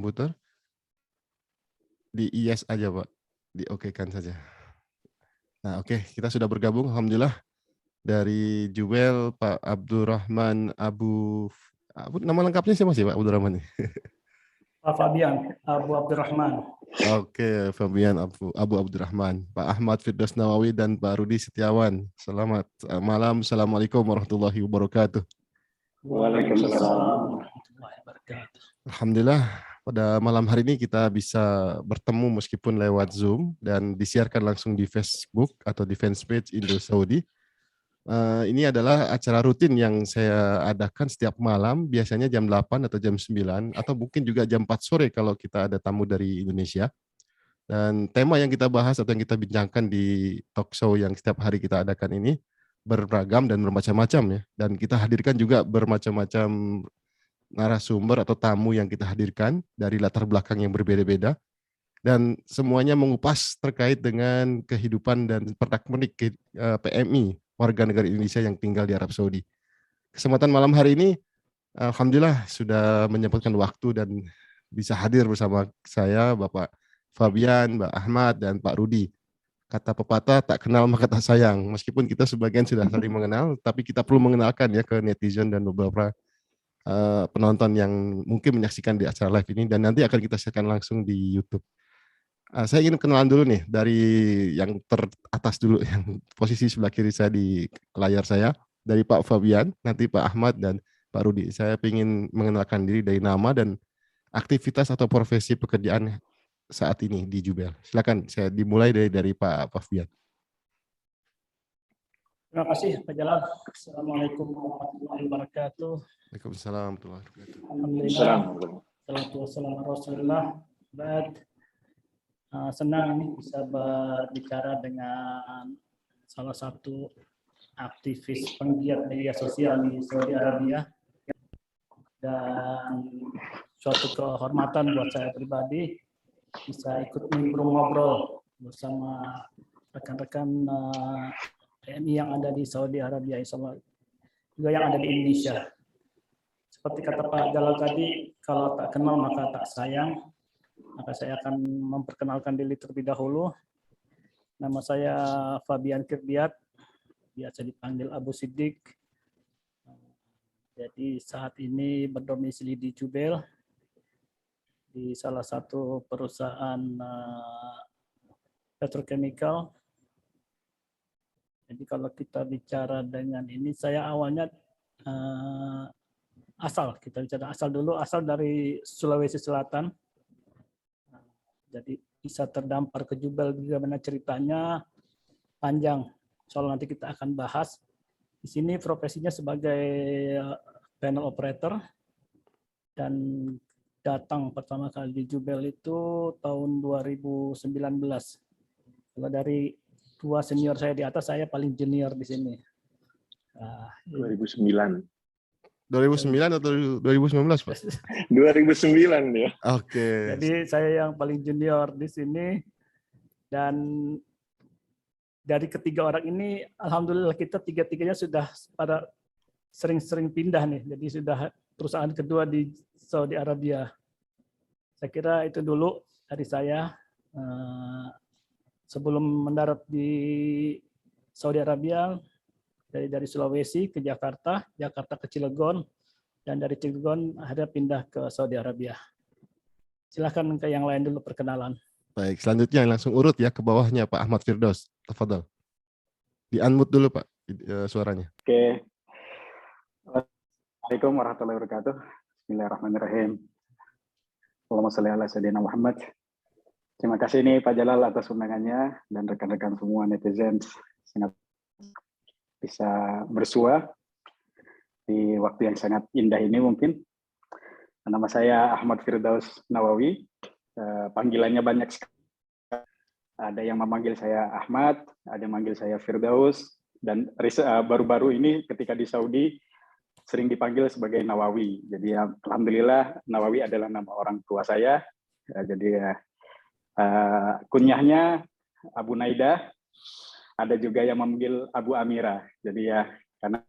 komputer. Di yes aja Pak, di oke-kan saja. Nah oke, kita sudah bergabung Alhamdulillah. Dari Jubel, Pak Abdurrahman nama lengkapnya siapa sih Pak Abdurrahman? Pak Fabian, Abu Abdurrahman. Oke, Fabian Abu Abdurrahman, Pak Ahmad Firdaus Nawawi, dan Pak Rudi Setiawan. Selamat malam, Assalamualaikum warahmatullahi wabarakatuh. Waalaikumsalam. Alhamdulillah, pada malam hari ini kita bisa bertemu meskipun lewat Zoom dan disiarkan langsung di Facebook atau di fanpage Indo Saudi. Ini adalah acara rutin yang saya adakan setiap malam, biasanya jam 8 atau jam 9, atau mungkin juga jam 4 sore kalau kita ada tamu dari Indonesia. Dan tema yang kita bahas atau yang kita bincangkan di talk show yang setiap hari kita adakan ini beragam dan bermacam-macam ya. Dan kita hadirkan juga bermacam-macam narasumber atau tamu yang kita hadirkan dari latar belakang yang berbeda-beda. Dan semuanya mengupas terkait dengan kehidupan dan pernak-pernik PMI, warga negara Indonesia yang tinggal di Arab Saudi. Kesempatan malam hari ini, alhamdulillah sudah menyempatkan waktu dan bisa hadir bersama saya, Bapak Fabian, Mbak Ahmad, dan Pak Rudi. Kata pepatah, tak kenal maka tak sayang. Meskipun kita sebagian sudah saling mengenal, tapi kita perlu mengenalkan ya ke netizen dan beberapa penonton yang mungkin menyaksikan di acara live ini, dan nanti akan kita siarkan langsung di YouTube. Saya ingin kenalan dulu nih dari yang teratas dulu, yang posisi sebelah kiri saya di layar saya, dari Pak Fabian, nanti Pak Ahmad, dan Pak Rudi. Saya ingin mengenalkan diri dari nama dan aktivitas atau profesi pekerjaan saat ini di Jubel. Silakan, saya dimulai dari Pak Fabian. Terima kasih Pak Jalal. Assalamualaikum warahmatullahi wabarakatuh. Waalaikumsalam warahmatullahi wabarakatuh. Alhamdulillah. Salatu wassalamu ala Rasulillah. Senang ini bisa berbicara dengan salah satu aktivis penggiat media sosial di Saudi Arabia, dan suatu kehormatan buat saya pribadi bisa ikut ngobrol bersama rekan-rekan PMI yang ada di Saudi Arabia, insya Allah juga yang ada di Indonesia. Seperti kata Pak Jalal tadi, kalau tak kenal maka tak sayang. Maka saya akan memperkenalkan diri terlebih dahulu. Nama saya Fabian Kirdiat, biasa dipanggil Abu Siddiq. Jadi saat ini berdomisili di Jubel, di salah satu perusahaan petrochemical. Jadi kalau kita bicara dengan ini, saya awalnya kita bicara asal dulu, asal dari Sulawesi Selatan. Jadi bisa terdampar ke Jubel, bagaimana ceritanya panjang. Soal nanti kita akan bahas. Di sini profesinya sebagai panel operator, dan datang pertama kali di Jubel itu tahun 2019. Kalau dari dua senior saya di atas, saya paling junior di sini. 2009 atau 2019 Pak? 2009 ya. Oke. Jadi saya yang paling junior di sini, dan dari ketiga orang ini, alhamdulillah kita tiga-tiganya sudah pada sering-sering pindah nih. Jadi sudah perusahaan kedua di Saudi Arabia. Saya kira itu dulu dari saya. Sebelum mendarat di Saudi Arabia, dari Sulawesi ke Jakarta, Jakarta ke Cilegon, dan dari Cilegon akhirnya pindah ke Saudi Arabia. Silakan ke yang lain dulu perkenalan. Baik, selanjutnya langsung urut ya ke bawahnya Pak Ahmad Firdaus. Tafadhol. Di-unmute dulu Pak suaranya. Oke. Assalamualaikum warahmatullahi wabarakatuh. Bismillahirrahmanirrahim. Allahumma sholli ala sayyidina Muhammad. Terima kasih nih Pak Jalal atas undangannya, dan rekan-rekan semua netizen sangat bisa bersua di waktu yang sangat indah ini mungkin. Nama saya Ahmad Firdaus Nawawi. Panggilannya banyak sekali. Ada yang memanggil saya Ahmad, ada yang memanggil saya Firdaus, dan baru-baru ini ketika di Saudi sering dipanggil sebagai Nawawi. Jadi alhamdulillah Nawawi adalah nama orang tua saya. Jadi kunyahnya Abu Naida. Ada juga yang memanggil Abu Amira. Jadi ya karena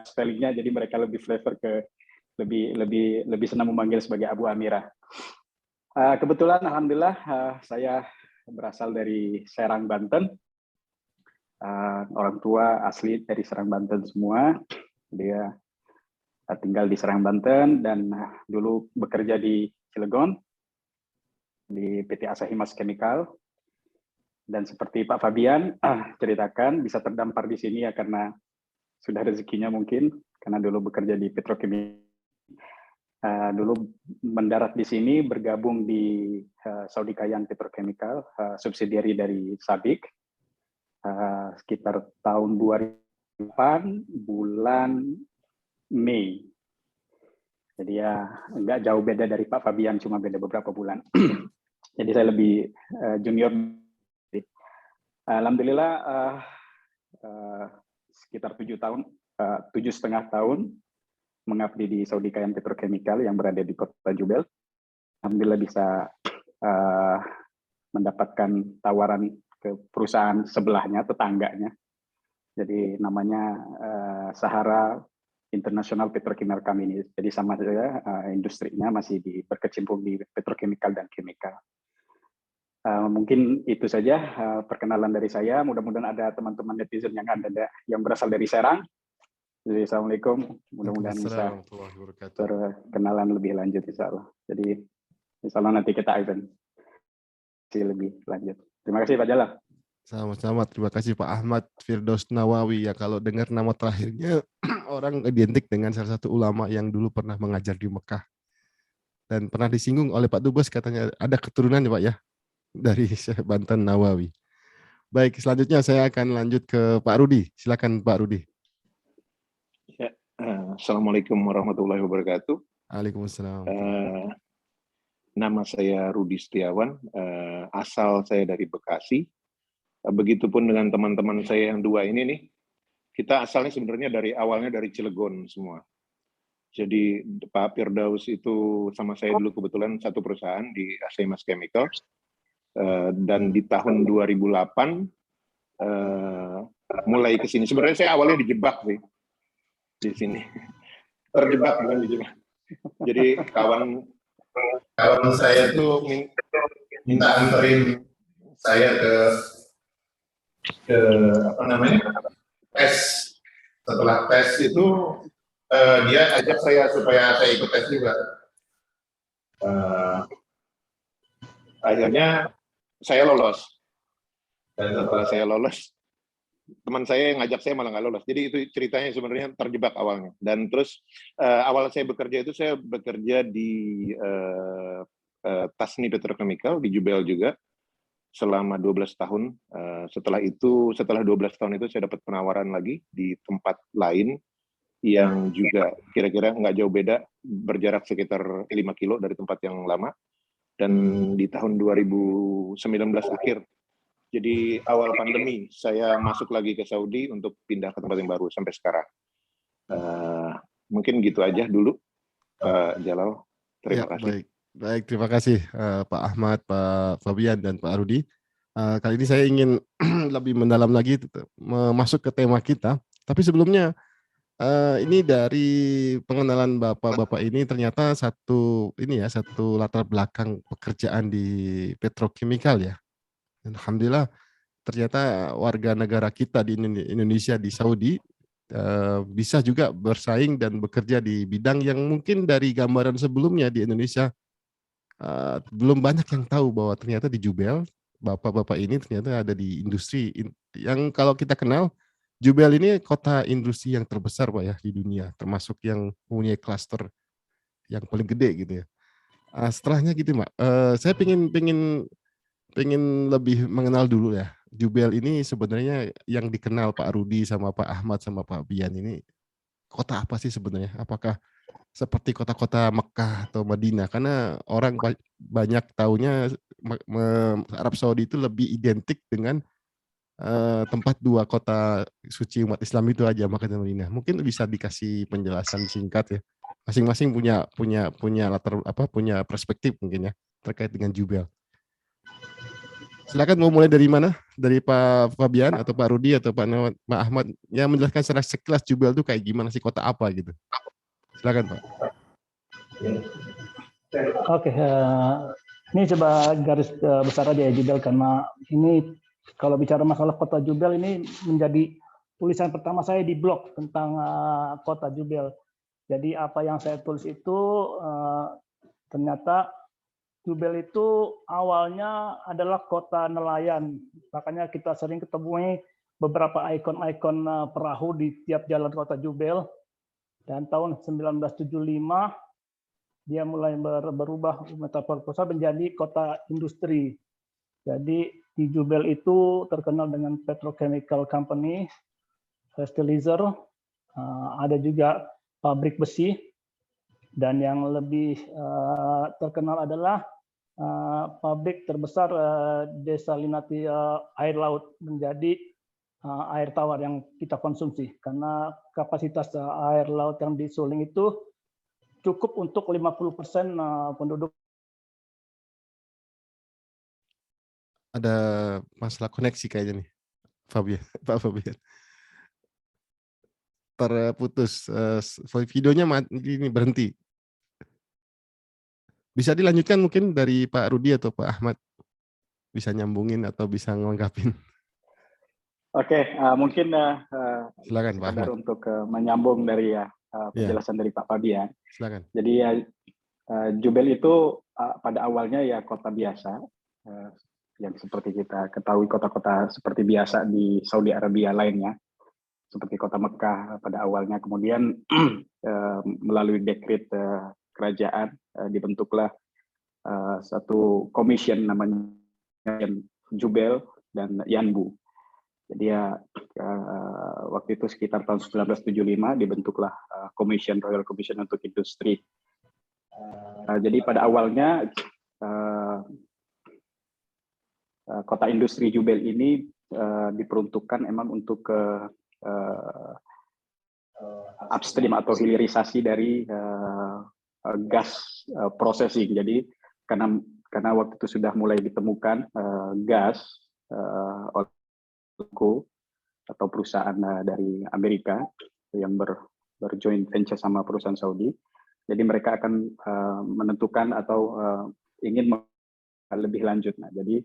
spellingnya, jadi mereka lebih flavor ke lebih senang memanggil sebagai Abu Amira. Kebetulan alhamdulillah saya berasal dari Serang, Banten. Orang tua asli dari Serang, Banten semua. Dia tinggal di Serang, Banten dan dulu bekerja di Cilegon di PT Asahi Mas Chemical. Dan seperti Pak Fabian ceritakan, bisa terdampar di sini ya karena sudah rezekinya mungkin, karena dulu bekerja di petrokimia. Dulu mendarat di sini, bergabung di Saudi Kayan Petrochemical, subsidiari dari SABIC, sekitar tahun 2008, bulan Mei. Jadi ya nggak jauh beda dari Pak Fabian, cuma beda beberapa bulan. Jadi saya lebih junior. Alhamdulillah sekitar 7,5 tahun mengabdi di Saudi Kayan Petrochemical yang berada di Kota Jubel. Alhamdulillah bisa mendapatkan tawaran ke perusahaan sebelahnya, tetangganya. Jadi namanya Sahara International Petrochemical Company. Jadi sama saja industrinya masih berkecimpung di petrochemical dan chemical. Mungkin itu saja perkenalan dari saya. Mudah-mudahan ada teman-teman netizen yang berasal dari Serang. Jadi assalamualaikum, mudah-mudahan bisa berkenalan lebih lanjut insya Allah. Jadi insya Allah nanti kita akan lebih lanjut. Terima kasih Pak Jalal. Sama-sama, terima kasih Pak Ahmad Firdaus Nawawi. Ya kalau dengar nama terakhirnya orang identik dengan salah satu ulama yang dulu pernah mengajar di Mekah. Dan pernah disinggung oleh Pak Dubes, katanya ada keturunan ya Pak ya, dari Syekh Banten Nawawi. Baik, selanjutnya saya akan lanjut ke Pak Rudi. Silakan Pak Rudi. Assalamualaikum warahmatullahi wabarakatuh. Waalaikumsalam. Nama saya Rudi Setiawan, asal saya dari Bekasi. Begitupun dengan teman-teman saya yang dua ini nih, kita asalnya sebenarnya awalnya dari Cilegon semua. Jadi Pak Firdaus itu sama saya dulu kebetulan satu perusahaan di Asahi Mas Chemical, dan di tahun 2008 mulai ke sini. Sebenarnya saya awalnya dijebak sih. Di sini terjebak bukan dijebak. Jadi kawan saya tuh minta anterin saya ke apa namanya tes. Setelah tes itu dia ajak saya supaya saya ikut tes juga. Akhirnya saya lolos. Dan setelah saya lolos, teman saya yang ngajak saya malah nggak lolos. Jadi itu ceritanya sebenarnya terjebak awalnya. Dan terus awal saya bekerja itu saya bekerja di Tasni Petrochemical di Jubel juga selama 12 tahun. Setelah 12 tahun itu saya dapat penawaran lagi di tempat lain yang juga kira-kira nggak jauh beda, berjarak sekitar 5 kilo dari tempat yang lama. Dan di tahun 2019 akhir, jadi awal pandemi, saya masuk lagi ke Saudi untuk pindah ke tempat yang baru sampai sekarang. Mungkin gitu aja dulu, Pak Jalal. Terima kasih. Baik, terima kasih Pak Ahmad, Pak Fabian, dan Pak Rudi. Kali ini saya ingin lebih mendalam lagi masuk ke tema kita. Tapi sebelumnya, ini dari pengenalan bapak-bapak ini ternyata satu latar belakang pekerjaan di petrokimikal ya. Alhamdulillah ternyata warga negara kita di Indonesia di Saudi bisa juga bersaing dan bekerja di bidang yang mungkin dari gambaran sebelumnya di Indonesia belum banyak yang tahu bahwa ternyata di Jubel bapak-bapak ini ternyata ada di industri yang kalau kita kenal Jubel ini kota industri yang terbesar Pak ya di dunia, termasuk yang punya klaster yang paling gede gitu ya. Setelahnya gitu Mbak, saya pengen lebih mengenal dulu ya. Jubel ini sebenarnya yang dikenal Pak Rudi sama Pak Ahmad sama Pak Bian ini kota apa sih sebenarnya? Apakah seperti kota-kota Mekah atau Madinah? Karena orang banyak taunya Arab Saudi itu lebih identik dengan tempat dua kota suci umat Islam itu aja, Makkah dan Madinah. Mungkin bisa dikasih penjelasan singkat ya. Masing-masing punya latar punya perspektif mungkin ya terkait dengan Jubel. Silakan mau mulai dari mana? Dari Pak Fabian atau Pak Rudi atau Pak Ahmad yang menjelaskan secara sekilas Jubel itu kayak gimana sih, kota apa gitu. Silakan Pak. Oke, Ini coba garis besar aja ya Jubel, karena ini kalau bicara masalah kota Jubel ini menjadi tulisan pertama saya di blog tentang kota Jubel. Jadi apa yang saya tulis itu ternyata Jubel itu awalnya adalah kota nelayan. Makanya kita sering ketemu beberapa ikon-ikon perahu di tiap jalan kota Jubel. Dan tahun 1975 dia mulai berubah metamorfosa menjadi kota industri. Jadi di Jubel itu terkenal dengan petrochemical company, fertilizer, ada juga pabrik besi, dan yang lebih terkenal adalah pabrik terbesar desalinasi air laut menjadi air tawar yang kita konsumsi, karena kapasitas air laut yang di Suling itu cukup untuk 50% penduduk. Ada masalah koneksi kayaknya nih, Fabian, Pak Fabian. Terputus, videonya ini berhenti. Bisa dilanjutkan mungkin dari Pak Rudi atau Pak Ahmad, bisa nyambungin atau bisa ngelengkapin. Oke, mungkin Silakan Pak Ahmad. untuk menyambung dari penjelasan dari Pak Fabian. Silakan. Jadi Jubel itu pada awalnya ya kota biasa, yang seperti kita ketahui kota-kota seperti biasa di Saudi Arabia lainnya, seperti kota Mekah pada awalnya. Kemudian melalui dekret kerajaan dibentuklah satu commission namanya Jubel dan Yanbu. Jadi ya waktu itu sekitar tahun 1975 dibentuklah Royal Commission untuk Industri. Jadi pada awalnya kota industri Jubel ini diperuntukkan emang untuk upstream atau hilirisasi dari gas processing. Jadi karena waktu itu sudah mulai ditemukan gas oleh atau perusahaan dari Amerika yang berjoint venture sama perusahaan Saudi. Jadi mereka akan menentukan atau ingin lebih lanjut. Nah, jadi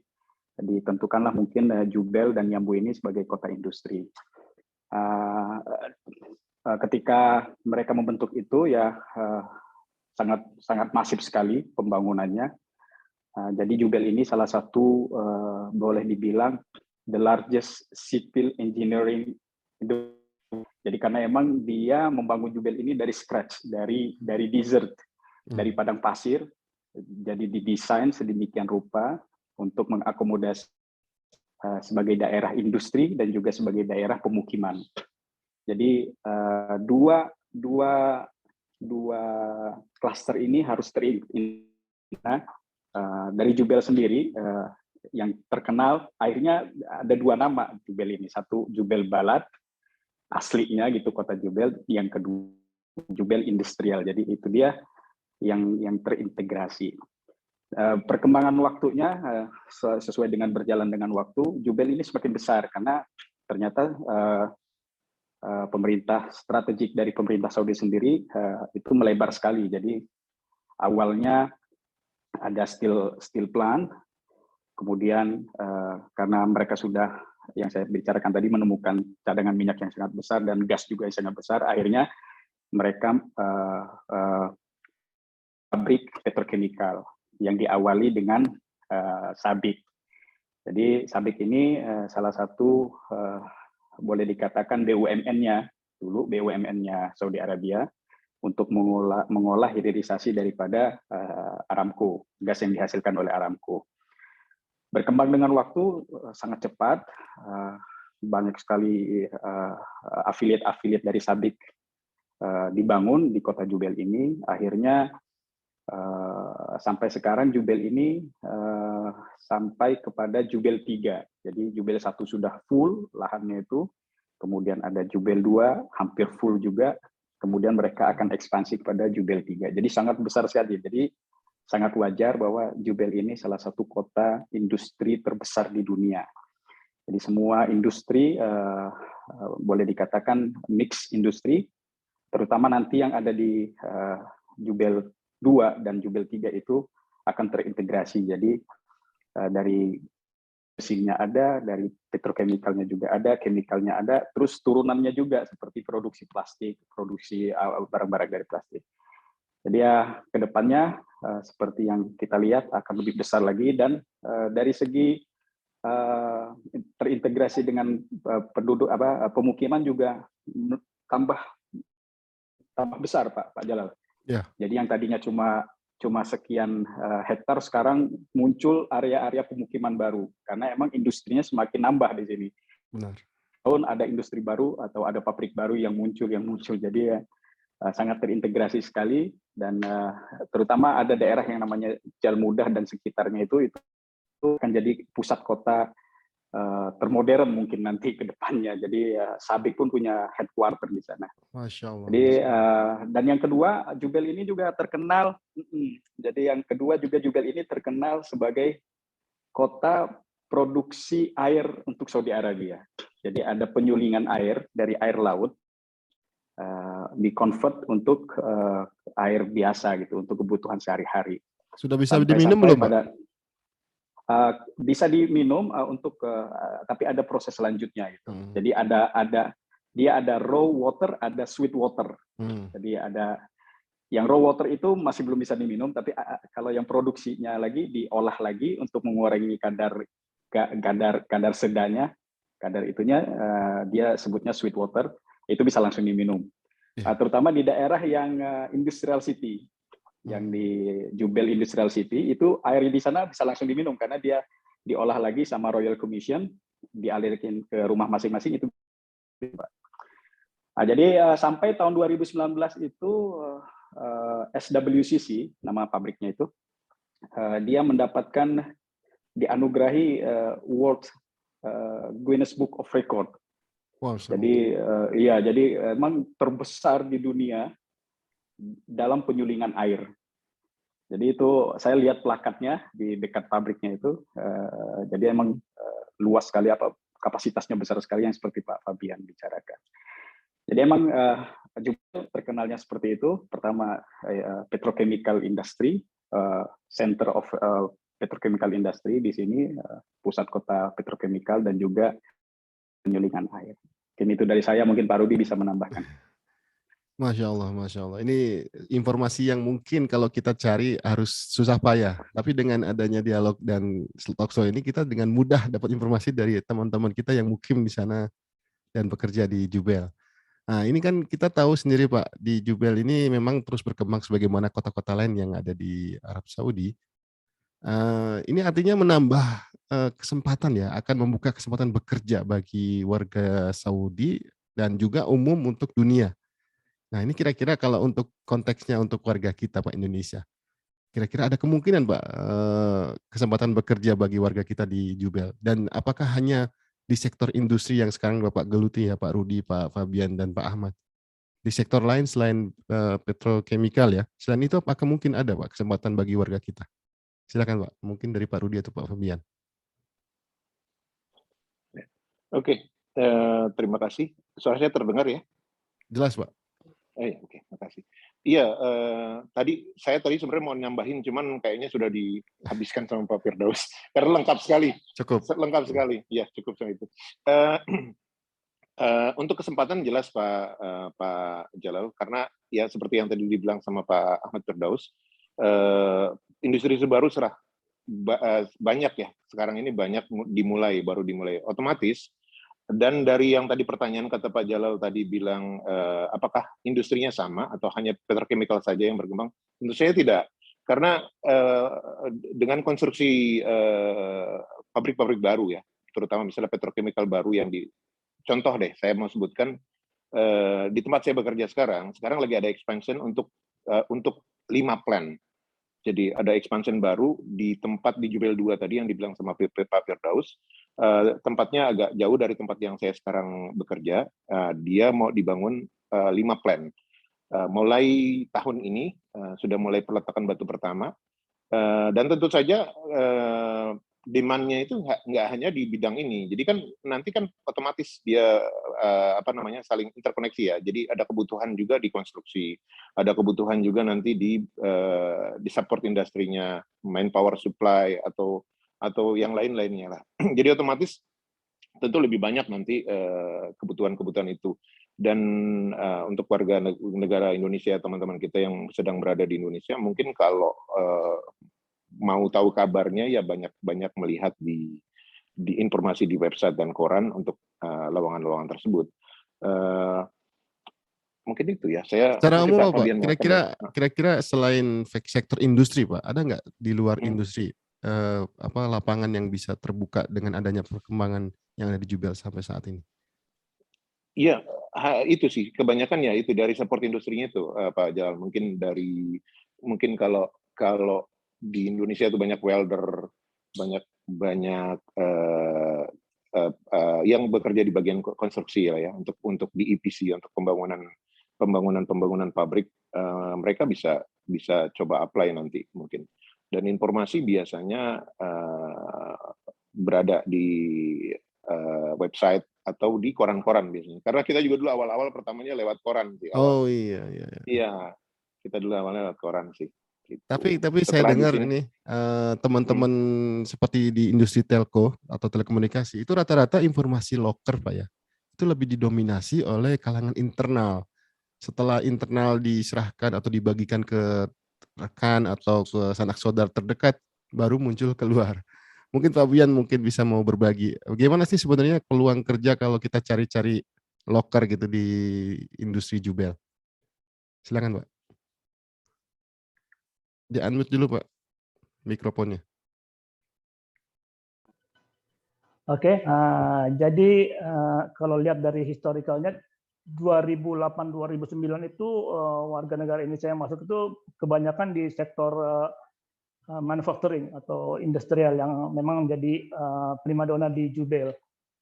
ditentukanlah mungkin Jubel dan Yanbu ini sebagai kota industri. Ketika mereka membentuk itu ya sangat masif sekali pembangunannya. Jadi Jubel ini salah satu boleh dibilang the largest civil engineering. Jadi karena emang dia membangun Jubel ini dari scratch, dari desert, dari padang pasir. Jadi didesain sedemikian rupa untuk mengakomodasi sebagai daerah industri dan juga sebagai daerah pemukiman. Jadi dua klaster ini harus terintegrasi. Dari Jubel sendiri yang terkenal akhirnya ada dua nama Jubel ini. Satu Jubel Balad aslinya gitu kota Jubel, yang kedua Jubel Industrial. Jadi itu dia yang terintegrasi. Perkembangan waktunya sesuai dengan berjalan dengan waktu, Jubel ini semakin besar karena ternyata pemerintah strategik dari pemerintah Saudi sendiri itu melebar sekali. Jadi awalnya ada steel plant, kemudian karena mereka sudah yang saya bicarakan tadi menemukan cadangan minyak yang sangat besar dan gas juga yang sangat besar, akhirnya mereka pabrik petrochemical yang diawali dengan Sabik. Jadi Sabik ini salah satu boleh dikatakan BUMN-nya dulu, BUMN-nya Saudi Arabia untuk mengolah hilirisasi daripada Aramco, gas yang dihasilkan oleh Aramco. Berkembang dengan waktu sangat cepat, banyak sekali afiliat-afiliat dari Sabik dibangun di kota Jubel ini. Akhirnya sampai sekarang Jubel ini sampai kepada Jubel 3. Jadi Jubel 1 sudah full lahannya itu, kemudian ada Jubel 2 hampir full juga, kemudian mereka akan ekspansi kepada Jubel 3. Jadi sangat besar sekali. Jadi sangat wajar bahwa Jubel ini salah satu kota industri terbesar di dunia. Jadi semua industri boleh dikatakan mix industri, terutama nanti yang ada di Jubel 2 dan Jubel 3 itu akan terintegrasi. Jadi dari mesinnya ada, dari petrokemikalnya juga ada, chemicalnya ada, terus turunannya juga seperti produksi plastik, produksi barang-barang dari plastik. Jadi ya kedepannya seperti yang kita lihat akan lebih besar lagi, dan dari segi terintegrasi dengan penduduk pemukiman juga tambah besar Pak Jalal. Ya. Jadi yang tadinya cuma sekian hektar, sekarang muncul area-area pemukiman baru karena emang industrinya semakin nambah di sini. Benar. Tahun ada industri baru atau ada pabrik baru yang muncul. Jadi ya sangat terintegrasi sekali, dan terutama ada daerah yang namanya Jalmudah dan sekitarnya itu akan jadi pusat kota termodern mungkin nanti ke depannya. Jadi Sabik pun punya headquarter di sana. Masya Allah. Jadi dan yang kedua, Jubel ini juga terkenal. Jadi yang kedua juga Jubel ini terkenal sebagai kota produksi air untuk Saudi Arabia. Jadi ada penyulingan air dari air laut di-convert untuk air biasa gitu, untuk kebutuhan sehari-hari. Sudah bisa diminum belum, Pak? Bisa diminum tapi ada proses selanjutnya itu. Jadi dia ada raw water, ada sweet water. Jadi ada yang raw water itu masih belum bisa diminum, tapi kalau yang produksinya lagi diolah lagi untuk mengurangi kadar sedanya, kadar itunya dia sebutnya sweet water, itu bisa langsung diminum. Terutama di daerah yang industrial city. Yang di Jubel Industrial City itu air di sana bisa langsung diminum karena dia diolah lagi sama Royal Commission, dialirkan ke rumah masing-masing itu. Nah, jadi sampai tahun 2019 itu SWCC, nama pabriknya itu, dia mendapatkan dianugerahi World Guinness Book of Record. Wow, jadi jadi emang terbesar di dunia dalam penyulingan air. Jadi itu saya lihat plakatnya di dekat pabriknya itu. Jadi emang luas sekali, kapasitasnya besar sekali yang seperti Pak Fabian bicarakan. Jadi emang juga terkenalnya seperti itu. Pertama petrochemical industry, center of petrochemical industry di sini, pusat kota petrochemical dan juga penyulingan air. Mungkin itu dari saya, mungkin Pak Rudi bisa menambahkan. Masya Allah, Masya Allah. Ini informasi yang mungkin kalau kita cari harus susah payah. Tapi dengan adanya dialog dan talkshow ini, kita dengan mudah dapat informasi dari teman-teman kita yang mukim di sana dan bekerja di Jubel. Nah, ini kan kita tahu sendiri Pak, di Jubel ini memang terus berkembang sebagaimana kota-kota lain yang ada di Arab Saudi. Ini artinya menambah kesempatan ya, akan membuka kesempatan bekerja bagi warga Saudi dan juga umum untuk dunia. Nah, ini kira-kira kalau untuk konteksnya untuk warga kita Pak Indonesia, kira-kira ada kemungkinan Pak kesempatan bekerja bagi warga kita di Jubel, dan apakah hanya di sektor industri yang sekarang Bapak geluti ya Pak Rudi, Pak Fabian, dan Pak Ahmad? Di sektor lain selain petrochemical ya, selain itu apakah mungkin ada Pak kesempatan bagi warga kita? Silakan Pak, mungkin dari Pak Rudi atau Pak Fabian. Oke, terima kasih. Suara saya terdengar ya? Jelas Pak. Oke, makasih. Iya, saya tadi sebenarnya mau nambahin, cuman kayaknya sudah dihabiskan sama Pak Firdaus. Karena lengkap sekali. Cukup. Lengkap sekali. Ya, cukup sama itu. Untuk kesempatan jelas Pak Jalal, karena ya seperti yang tadi dibilang sama Pak Ahmad Firdaus, industri baru banyak ya. Sekarang ini banyak baru dimulai. Otomatis. Dan dari yang tadi pertanyaan kata Pak Jalal tadi bilang, apakah industrinya sama atau hanya petrochemical saja yang berkembang? Tentu saja tidak. Karena dengan konstruksi pabrik-pabrik baru ya, terutama misalnya petrochemical baru yang contoh deh, saya mau sebutkan, di tempat saya bekerja sekarang lagi ada expansion untuk 5 plant. Jadi ada expansion baru di tempat di Jubel 2 tadi yang dibilang sama Pak Firdaus. Tempatnya agak jauh dari tempat yang saya sekarang bekerja. Dia mau dibangun 5 plant. Mulai tahun ini sudah mulai peletakan batu pertama. Dan tentu saja demand-nya itu nggak hanya di bidang ini. Jadi kan nanti kan otomatis dia saling interkoneksi ya. Jadi ada kebutuhan juga di konstruksi, ada kebutuhan juga nanti di support industrinya, manpower supply atau yang lain-lainnya lah. Jadi otomatis tentu lebih banyak nanti kebutuhan-kebutuhan itu. Dan untuk warga negara Indonesia, teman-teman kita yang sedang berada di Indonesia, mungkin kalau mau tahu kabarnya ya banyak melihat di informasi di website dan koran untuk lowongan-lowongan tersebut. Mungkin itu ya. Secara umum Pak, kira-kira selain sektor industri Pak, ada nggak di luar industri lapangan yang bisa terbuka dengan adanya perkembangan yang ada di Jubel sampai saat ini? Iya, itu sih kebanyakan ya itu dari support industrinya itu Pak Jalal. Mungkin kalau di Indonesia itu banyak welder, banyak yang bekerja di bagian konstruksi ya untuk di EPC, untuk pembangunan pabrik, mereka bisa coba apply nanti mungkin. Dan informasi biasanya berada di website atau di koran-koran biasanya. Karena kita juga dulu awal-awal pertamanya lewat koran sih. Oh iya. Iya, kita dulu awalnya lewat koran sih. Gitu. Tapi saya dengar ini teman-teman seperti di industri telco atau telekomunikasi itu rata-rata informasi loker Pak ya. Itu lebih didominasi oleh kalangan internal. Setelah internal diserahkan atau dibagikan ke rekan atau ke sanak saudara terdekat, baru muncul keluar. Mungkin Pak Bian bisa mau berbagi. Bagaimana sih sebenarnya peluang kerja kalau kita cari-cari loker gitu di industri Jubel? Silakan Pak. Di-unmute dulu Pak mikrofonnya. Oke, jadi kalau lihat dari historicalnya 2008-2009 itu warga negara Indonesia yang masuk itu kebanyakan di sektor manufacturing atau industrial yang memang menjadi primadona di Jubel.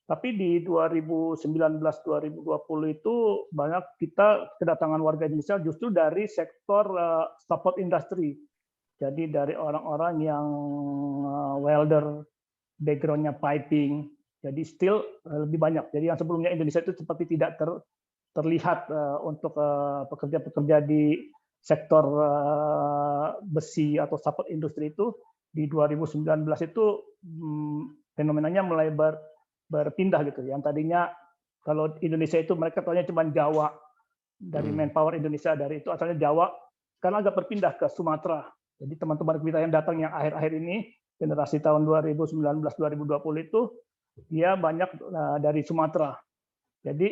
Tapi di 2019-2020 itu banyak kita kedatangan warga Indonesia justru dari sektor support industry. Jadi dari orang-orang yang welder, background-nya piping, jadi still lebih banyak. Jadi yang sebelumnya Indonesia itu seperti tidak terlihat untuk pekerja-pekerja di sektor besi atau support industri itu di 2019 itu fenomenanya mulai berpindah gitu. Yang tadinya kalau Indonesia itu mereka tahunya cuma Jawa, dari manpower Indonesia dari itu asalnya Jawa, sekarang agak berpindah ke Sumatera. Jadi teman-teman kita yang datang yang akhir-akhir ini generasi tahun 2019-2020 itu dia banyak dari Sumatera. Jadi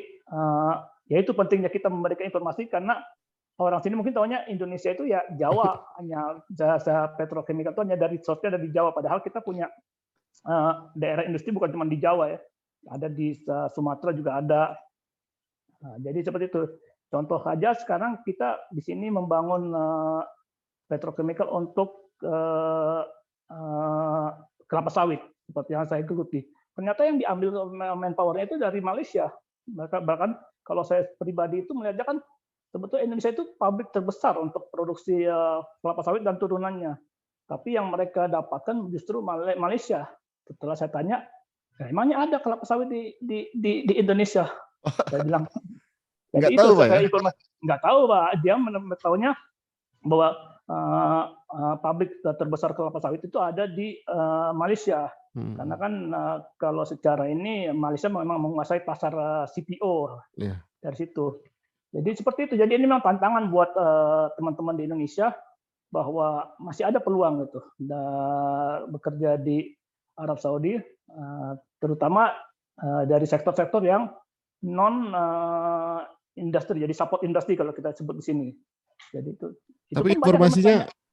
ya itu pentingnya kita memberikan informasi karena orang sini mungkin tahunya Indonesia itu ya Jawa, hanya jasa petrokimia itu hanya dari source-nya dari Jawa, padahal kita punya daerah industri bukan cuma di Jawa ya, ada di Sumatera juga ada. Jadi seperti itu. Contoh aja sekarang kita di sini membangun petrochemical untuk kelapa sawit seperti yang saya ikuti. Ternyata yang diambil manpower-nya itu dari Malaysia. Bahkan kalau saya pribadi itu melihatnya kan sebetulnya Indonesia itu pabrik terbesar untuk produksi kelapa sawit dan turunannya. Tapi yang mereka dapatkan justru Malaysia. Setelah saya tanya, emangnya ada kelapa sawit di Indonesia? Saya bilang, jadi itu saya informasi nggak tahu Pak. Dia tahunya bahwa pabrik terbesar kelapa sawit itu ada di Malaysia. Karena kan kalau secara ini Malaysia memang menguasai pasar CPO dari situ. Jadi seperti itu. Jadi ini memang tantangan buat teman-teman di Indonesia bahwa masih ada peluang gitu bekerja di Arab Saudi, terutama dari sektor-sektor yang non industri, jadi support industri kalau kita sebut di sini. Jadi itu. Tapi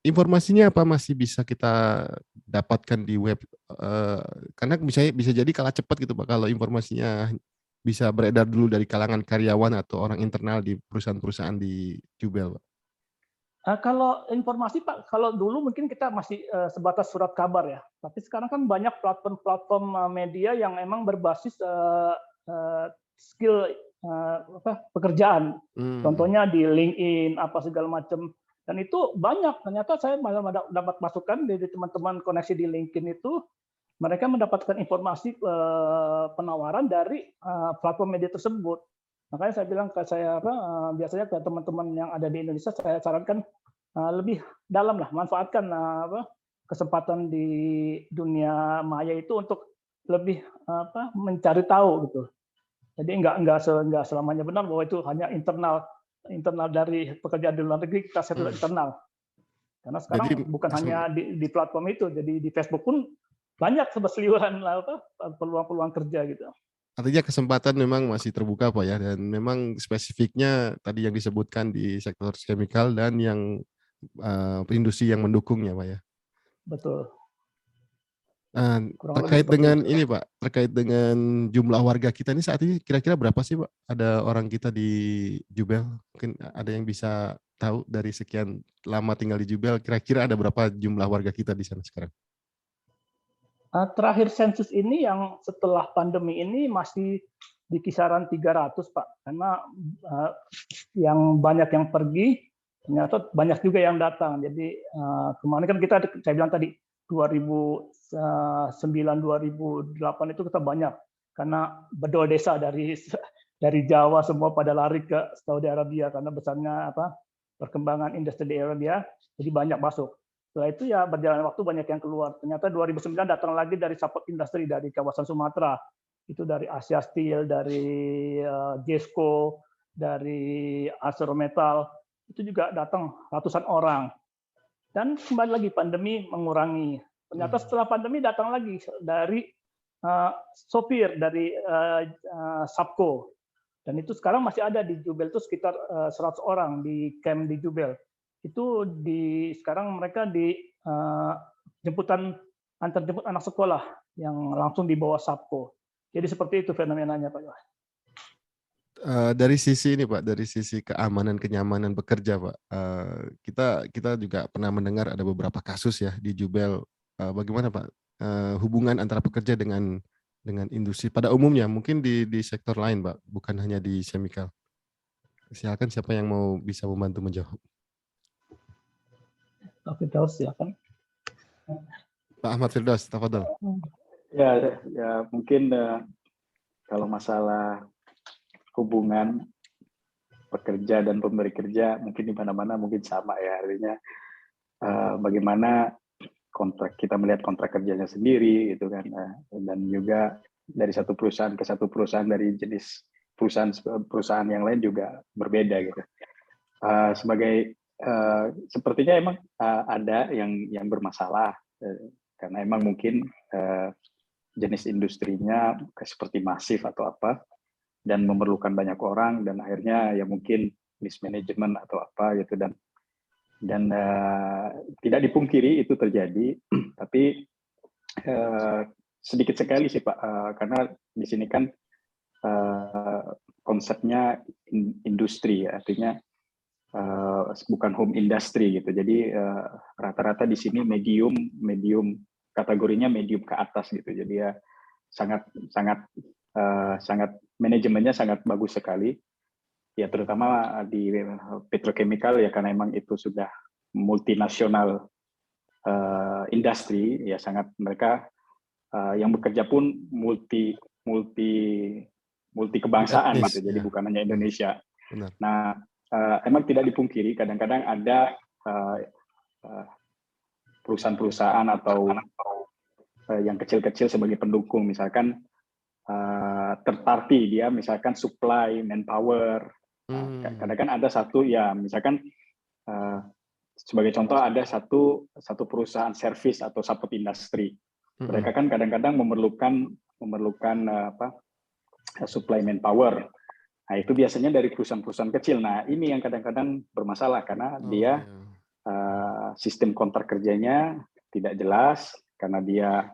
informasinya apa masih bisa kita dapatkan di web? Karena bisa jadi kalah cepat gitu Pak kalau informasinya bisa beredar dulu dari kalangan karyawan atau orang internal di perusahaan-perusahaan di Jubel, Pak. Kalau informasi Pak, kalau dulu mungkin kita masih sebatas surat kabar ya. Tapi sekarang kan banyak platform media yang emang berbasis skill pekerjaan. Contohnya di LinkedIn apa segala macam. Dan itu banyak. Ternyata saya malah dapat masukan dari teman-teman koneksi di LinkedIn itu mereka mendapatkan informasi penawaran dari platform media tersebut. Makanya saya bilang biasanya ke teman-teman yang ada di Indonesia, saya sarankan lebih dalam lah, manfaatkan kesempatan di dunia maya itu untuk lebih mencari tahu gitu. Jadi nggak selamanya benar bahwa itu hanya internal dari pekerjaan di luar negeri, kita share internal. Karena sekarang Jadi bukan hanya di platform itu, jadi di Facebook pun banyak berseliweran peluang-peluang kerja gitu. artinya kesempatan memang masih terbuka Pak ya, dan memang spesifiknya tadi yang disebutkan di sektor chemical dan yang industri yang mendukungnya Pak ya. Betul. Kurang lebih Terkait seperti dengan itu. ini Pak, terkait dengan jumlah warga kita ini saat ini kira-kira berapa sih Pak? Ada orang kita di Jubel, mungkin ada yang bisa tahu dari sekian lama tinggal di Jubel, kira-kira ada berapa jumlah warga kita di sana sekarang? Terakhir sensus ini yang setelah pandemi ini masih di kisaran 300 Pak, karena yang banyak yang pergi, ternyata banyak juga yang datang. Jadi kemarin kan saya bilang tadi 2009 2008 itu kita banyak, karena bedol desa dari Jawa semua pada lari ke Saudi Arabia karena besarnya perkembangan industri di Arabia, jadi banyak masuk. Setelah itu ya berjalan waktu banyak yang keluar. Ternyata 2009 datang lagi dari support industri dari kawasan Sumatera. Itu dari Asia Steel, dari Jesco, dari ArcelorMittal. Itu juga datang ratusan orang. Dan kembali lagi pandemi mengurangi. Ternyata setelah pandemi datang lagi dari sopir, dari Subco. Dan itu sekarang masih ada di Jubel itu sekitar 100 orang di camp di Jubel. Itu sekarang mereka di antar jemput anak sekolah yang langsung di bawah Subco. Jadi seperti itu fenomenanya Pak. Dari sisi ini Pak, dari sisi keamanan kenyamanan bekerja Pak, kita juga pernah mendengar ada beberapa kasus ya di Jubel. Bagaimana Pak hubungan antara pekerja dengan industri pada umumnya, mungkin di sektor lain Pak, bukan hanya di chemical. Silakan siapa yang mau bisa membantu menjawab. Oke, terus silakan. Pak Ahmad Firdaus, tafadhol. Ya mungkin kalau masalah hubungan pekerja dan pemberi kerja mungkin di mana-mana mungkin sama ya, artinya bagaimana kita melihat kontrak kerjanya sendiri gitu kan, dan juga dari satu perusahaan ke satu perusahaan, dari jenis perusahaan yang lain juga berbeda gitu. Sepertinya emang ada yang bermasalah karena emang mungkin jenis industrinya seperti masif atau apa dan memerlukan banyak orang, dan akhirnya ya mungkin mismanagement atau apa gitu, dan tidak dipungkiri itu terjadi. Tapi sedikit sekali sih Pak, karena di sini kan konsepnya industri ya, artinya bukan home industry gitu. Jadi rata-rata di sini medium kategorinya medium ke atas gitu. Jadi ya sangat manajemennya sangat bagus sekali. Ya terutama di petrochemical ya, karena emang itu sudah multinasional industri ya, sangat mereka yang bekerja pun multi kebangsaan etnis, gitu. Jadi bukan hanya Indonesia. Benar. Nah, emang tidak dipungkiri kadang-kadang ada perusahaan-perusahaan atau yang kecil-kecil sebagai pendukung, misalkan third party, dia misalkan supply manpower. Kadang kan ada satu ya, misalkan sebagai contoh ada satu perusahaan service atau support industry. Mereka kan kadang-kadang memerlukan supply manpower. Nah, itu biasanya dari perusahaan-perusahaan kecil. Nah, ini yang kadang-kadang bermasalah karena dia sistem kontrak kerjanya tidak jelas, karena dia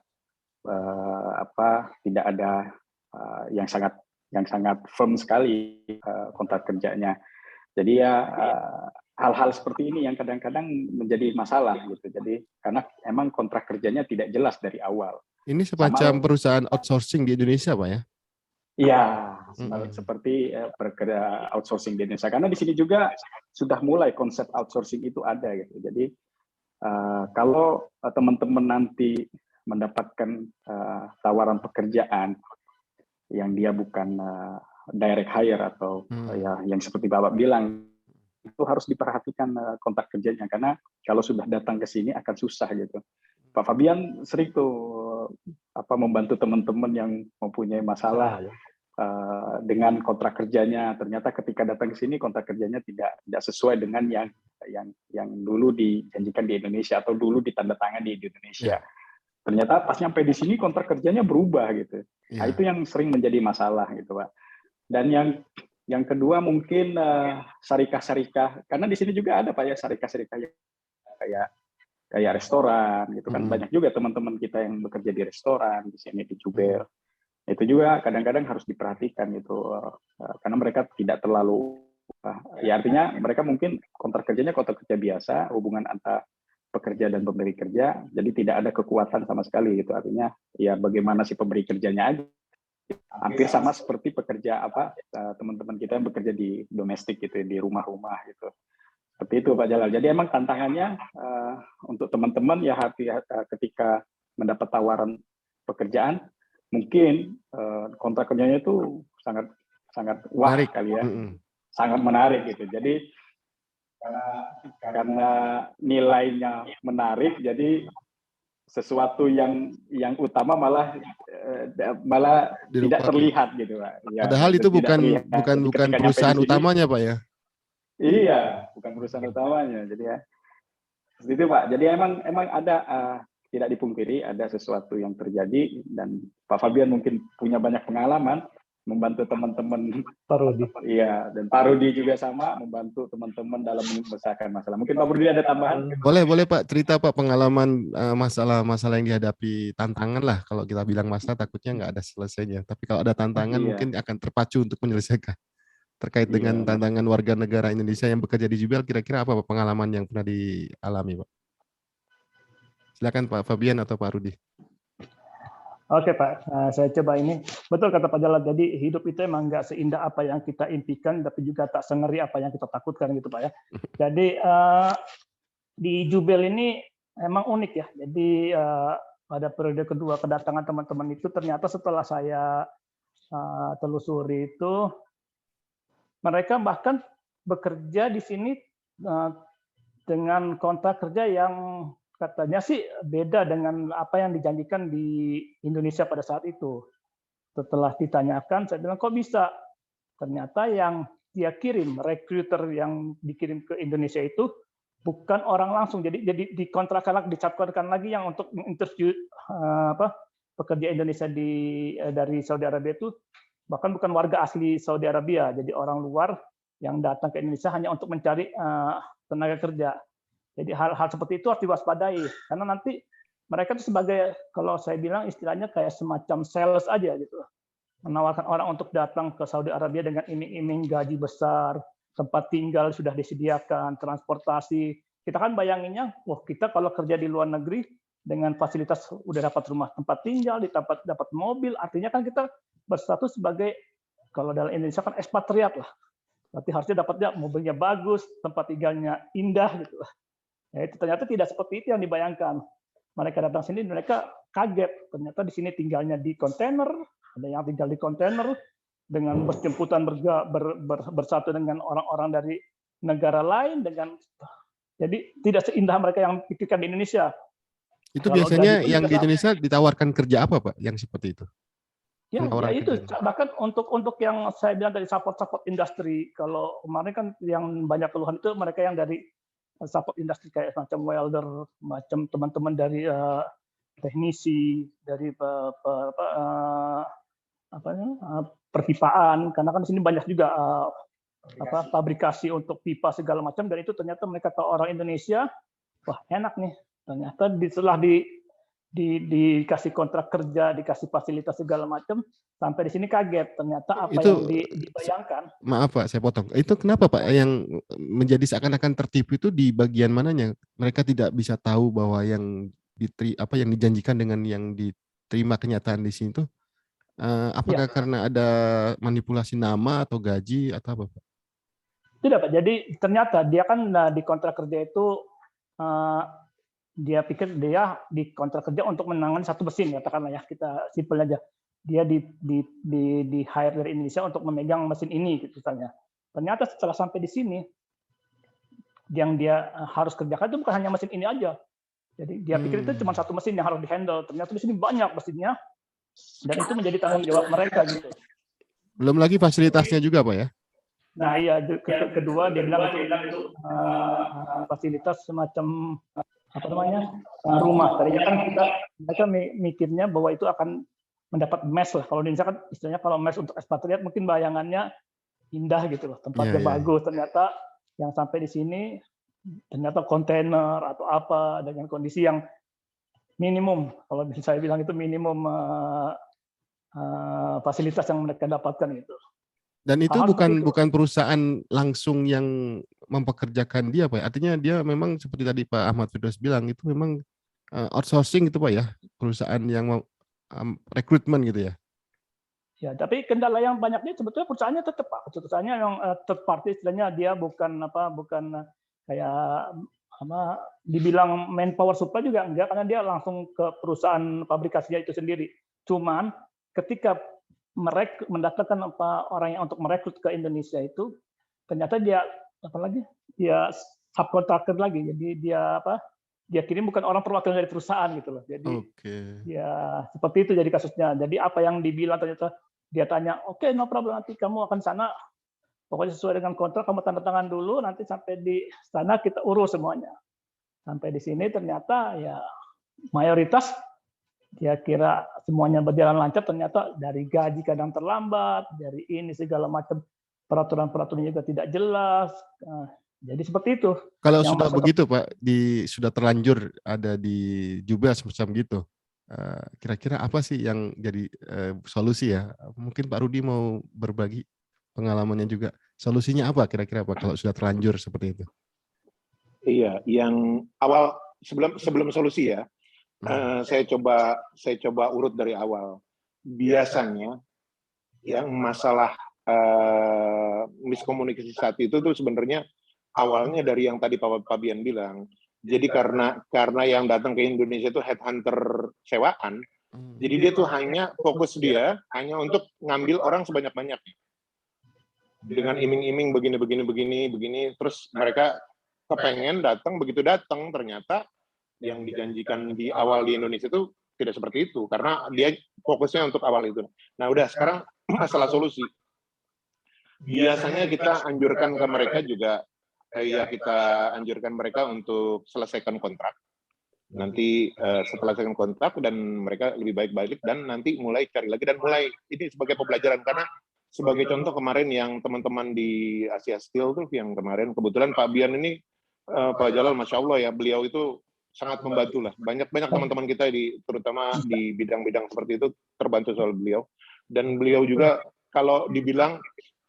tidak ada yang sangat firm sekali kontrak kerjanya. Jadi ya hal-hal seperti ini yang kadang-kadang menjadi masalah gitu. Jadi karena emang kontrak kerjanya tidak jelas dari awal. Ini semacam perusahaan outsourcing di Indonesia Pak ya? Iya, seperti bergerak outsourcing di Indonesia. Karena di sini juga sudah mulai konsep outsourcing itu ada gitu. Jadi kalau teman-teman nanti mendapatkan tawaran pekerjaan yang dia bukan direct hire atau ya yang seperti Bapak bilang, itu harus diperhatikan kontrak kerjanya, karena kalau sudah datang ke sini akan susah gitu. Pak Fabian sering tuh membantu teman-teman yang mempunyai masalah dengan kontrak kerjanya. Ternyata ketika datang ke sini kontrak kerjanya tidak sesuai dengan yang dulu dijanjikan di Indonesia atau dulu ditandatangani di Indonesia. Ternyata pas nyampe di sini kontrak kerjanya berubah gitu. Nah, itu yang sering menjadi masalah gitu, Pak. Dan yang kedua mungkin syarikah-syarikah, karena di sini juga ada Pak ya syarikah-syarikah kayak restoran gitu kan. Banyak juga teman-teman kita yang bekerja di restoran di sini di Jubail. Itu juga kadang-kadang harus diperhatikan gitu, karena mereka tidak terlalu ya artinya mereka mungkin kontrak kerjanya kontrak kerja biasa, hubungan antara pekerja dan pemberi kerja, jadi tidak ada kekuatan sama sekali gitu. Artinya ya bagaimana si pemberi kerjanya aja, hampir sama seperti pekerja teman-teman kita yang bekerja di domestik gitu, di rumah-rumah gitu. Seperti itu Pak Jalal. Jadi emang tantangannya untuk teman-teman ya ketika mendapat tawaran pekerjaan, mungkin kontrak kerjanya itu sangat wah menarik kali ya, sangat menarik gitu. Jadi karena nilainya menarik, jadi sesuatu yang utama malah tidak terlihat gitu Pak. Ya, padahal itu bukan perusahaan utamanya Pak ya. Iya, bukan perusahaan utamanya. Jadi ya seperti itu Pak. Jadi emang ada tidak dipungkiri ada sesuatu yang terjadi, dan Pak Fabian mungkin punya banyak pengalaman membantu teman-teman Parudi. Iya, dan Pak Rudi juga sama membantu teman-teman dalam menyelesaikan masalah. Mungkin Pak Rudi ada tambahan? Boleh Pak, cerita Pak pengalaman masalah yang dihadapi, tantangan lah. Kalau kita bilang masalah takutnya nggak ada selesainya. Tapi kalau ada tantangan mungkin akan terpacu untuk menyelesaikan. Terkait dengan tantangan warga negara Indonesia yang bekerja di Jubail, kira-kira apa Pak pengalaman yang pernah dialami Pak? Silakan Pak Fabian atau Pak Rudi. Oke Pak, saya coba ini. Betul kata Pak Jalal, jadi hidup itu emang nggak seindah apa yang kita impikan, tapi juga tak sengeri apa yang kita takutkan gitu Pak ya. Jadi di Jubail ini emang unik ya. Jadi pada periode kedua kedatangan teman-teman itu, ternyata setelah saya telusuri itu, mereka bahkan bekerja di sini dengan kontrak kerja yang katanya sih beda dengan apa yang dijanjikan di Indonesia pada saat itu. Setelah ditanyakan, saya bilang kok bisa? Ternyata yang dia kirim, rekruter yang dikirim ke Indonesia itu bukan orang langsung. Jadi dicatwalkan lagi yang untuk menginterview pekerja Indonesia dari Saudi Arabia itu bahkan bukan warga asli Saudi Arabia, jadi orang luar yang datang ke Indonesia hanya untuk mencari tenaga kerja. Jadi hal-hal seperti itu harus diwaspadai, karena nanti mereka itu sebagai, kalau saya bilang istilahnya kayak semacam sales aja gitu, menawarkan orang untuk datang ke Saudi Arabia dengan iming-iming gaji besar, tempat tinggal sudah disediakan, transportasi. Kita kan bayanginnya, wah kita kalau kerja di luar negeri dengan fasilitas udah dapat rumah tempat tinggal, dapat mobil, artinya kan kita berstatus sebagai, kalau dalam Indonesia kan ekspatriat lah. Berarti harusnya dapatnya mobilnya bagus, tempat tinggalnya indah gitu lah. Ya, itu ternyata tidak seperti itu yang dibayangkan. Mereka datang sini, mereka kaget. Ternyata di sini tinggalnya di kontainer, ada yang tinggal di kontainer dengan bus jemputan bersatu dengan orang-orang dari negara lain, jadi tidak seindah mereka yang pikirkan di Indonesia. Itu biasanya yang di Indonesia ditawarkan kerja apa Pak yang seperti itu? Ya itu bahkan untuk yang saya bilang dari support industri. Kalau kemarin kan yang banyak keluhan itu mereka yang dari support industri kayak macam welder, macam teman-teman dari teknisi, dari perpipaan, karena kan di sini banyak juga pabrikasi untuk pipa segala macam, dan itu ternyata mereka ke orang Indonesia, wah enak nih. Ternyata setelah dikasih kontrak kerja, dikasih fasilitas segala macam, sampai di sini kaget. Ternyata apa itu, yang dibayangkan. Maaf Pak, saya potong. Itu kenapa Pak yang menjadi seakan-akan tertipu itu di bagian mananya? Mereka tidak bisa tahu bahwa yang dijanjikan dengan yang diterima kenyataan di sini itu apakah karena ada manipulasi nama atau gaji atau apa Pak? Tidak Pak. Jadi ternyata dia kan di kontrak kerja itu dia pikir dia dikontrak kerja untuk menangani satu mesin, katakanlah ya, kita simpel aja. Dia di hire dari Indonesia untuk memegang mesin ini gitu misalnya. Ternyata setelah sampai di sini yang dia harus kerjakan itu bukan hanya mesin ini aja. Jadi dia pikir itu cuma satu mesin yang harus dihandle. Ternyata di sini banyak mesinnya dan itu menjadi tanggung jawab mereka gitu. Belum lagi fasilitasnya juga, Pak ya? Nah iya, kedua dia bilang itu fasilitas semacam apa namanya rumah. Tadinya kan mereka mikirnya bahwa itu akan mendapat mes lah. Kalau di Indonesia kan istilahnya kalau mes untuk ekspatriat mungkin bayangannya indah gitu loh, tempatnya bagus. Ternyata yang sampai di sini ternyata kontainer atau apa dengan kondisi yang minimum. Kalau bisa saya bilang itu minimum fasilitas yang mereka dapatkan itu. Dan itu bukan perusahaan langsung yang mempekerjakan dia, Pak. Artinya dia memang seperti tadi Pak Ahmad Firdaus bilang itu memang outsourcing gitu, Pak ya, perusahaan yang rekrutmen gitu ya. Ya, tapi kendala yang banyaknya sebetulnya perusahaannya tetap Pak. Perusahaannya yang third party, istilahnya dia bukan kayak dibilang manpower supply juga enggak, karena dia langsung ke perusahaan pabrikasinya itu sendiri. Cuman ketika mendaftarkan orang yang untuk merekrut ke Indonesia itu, ternyata dia subcontractor lagi. Jadi dia kirim bukan orang perwakilan dari perusahaan gitu loh. Jadi ya seperti itu jadi kasusnya. Jadi apa yang dibilang ternyata dia tanya, oke, no problem, nanti kamu akan sana, pokoknya sesuai dengan kontrak, kamu tanda tangan dulu, nanti sampai di sana kita urus semuanya. Sampai di sini ternyata ya mayoritas dia kira semuanya berjalan lancar, ternyata dari gaji kadang terlambat, dari ini segala macam peraturan-peraturannya juga tidak jelas. Jadi seperti itu. Kalau sudah begitu Pak, sudah terlanjur ada di Juba semacam gitu, kira-kira apa sih yang jadi solusi ya? Mungkin Pak Rudi mau berbagi pengalamannya juga. Solusinya apa kira-kira Pak kalau sudah terlanjur seperti itu? Iya, yang awal sebelum solusi ya, saya coba urut dari awal. Biasanya yang masalah miskomunikasi saat itu tuh sebenarnya awalnya dari yang tadi Pak Fabian bilang. Jadi karena yang datang ke Indonesia itu headhunter sewaan, jadi dia tuh fokus dia hanya untuk ngambil orang sebanyak-banyaknya. Dengan iming-iming begini, terus mereka kepengen datang, begitu datang ternyata yang dijanjikan di awal di Indonesia itu tidak seperti itu, karena dia fokusnya untuk awal itu. Nah udah, sekarang masalah solusi. Biasanya kita anjurkan ke mereka juga, kita anjurkan mereka untuk selesaikan kontrak. Nanti setelah selesaikan kontrak dan mereka lebih baik balik dan nanti mulai cari lagi dan mulai ini sebagai pembelajaran, karena sebagai contoh kemarin yang teman-teman di Asia Steel tuh yang kemarin kebetulan Pak Bian ini Pak Jalal, Masya Allah ya, beliau itu sangat membantu lah. Banyak teman-teman kita terutama di bidang-bidang seperti itu terbantu soal beliau. Dan beliau juga kalau dibilang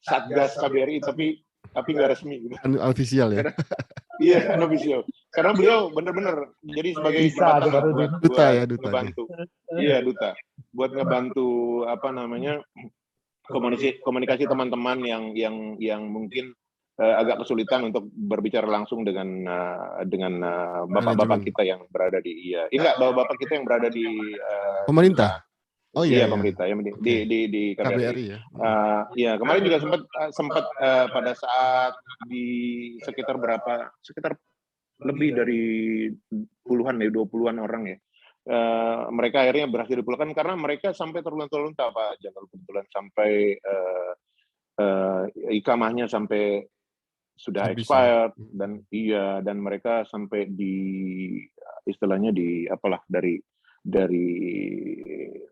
Satgas KBRI tapi nggak resmi gitu. Unofficial ya. Iya, unofficial. Karena beliau benar-benar jadi sebagai duta ya, ngebantu. Iya, duta. Buat ngebantu komunikasi teman-teman yang mungkin agak kesulitan untuk berbicara langsung dengan bapak-bapak kita yang berada di bapak-bapak kita yang berada di pemerintah. Oh iya, pemerintah ya di KBRI ya. Kemarin juga sempat pada saat di sekitar lebih dari 20-an orang ya. Mereka akhirnya berhasil dipulangkan karena mereka sampai terlunta-lunta Pak Jangan kebetulan sampai ikamahnya sampai sudah expired dan mereka sampai di istilahnya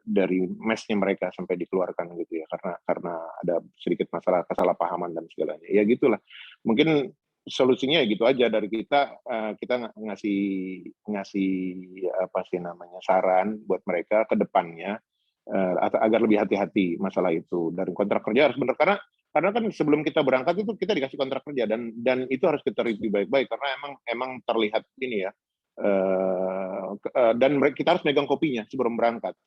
dari mesnya mereka sampai dikeluarkan gitu ya karena ada sedikit masalah kesalahpahaman dan segalanya ya gitulah. Mungkin solusinya gitu aja dari kita ngasih saran buat mereka ke depannya agar lebih hati-hati masalah itu. Dan kontrak kerja harus benar karena kan sebelum kita berangkat itu kita dikasih kontrak kerja dan itu harus kita review baik-baik karena emang terlihat ini ya dan kita harus megang kopinya sebelum berangkat.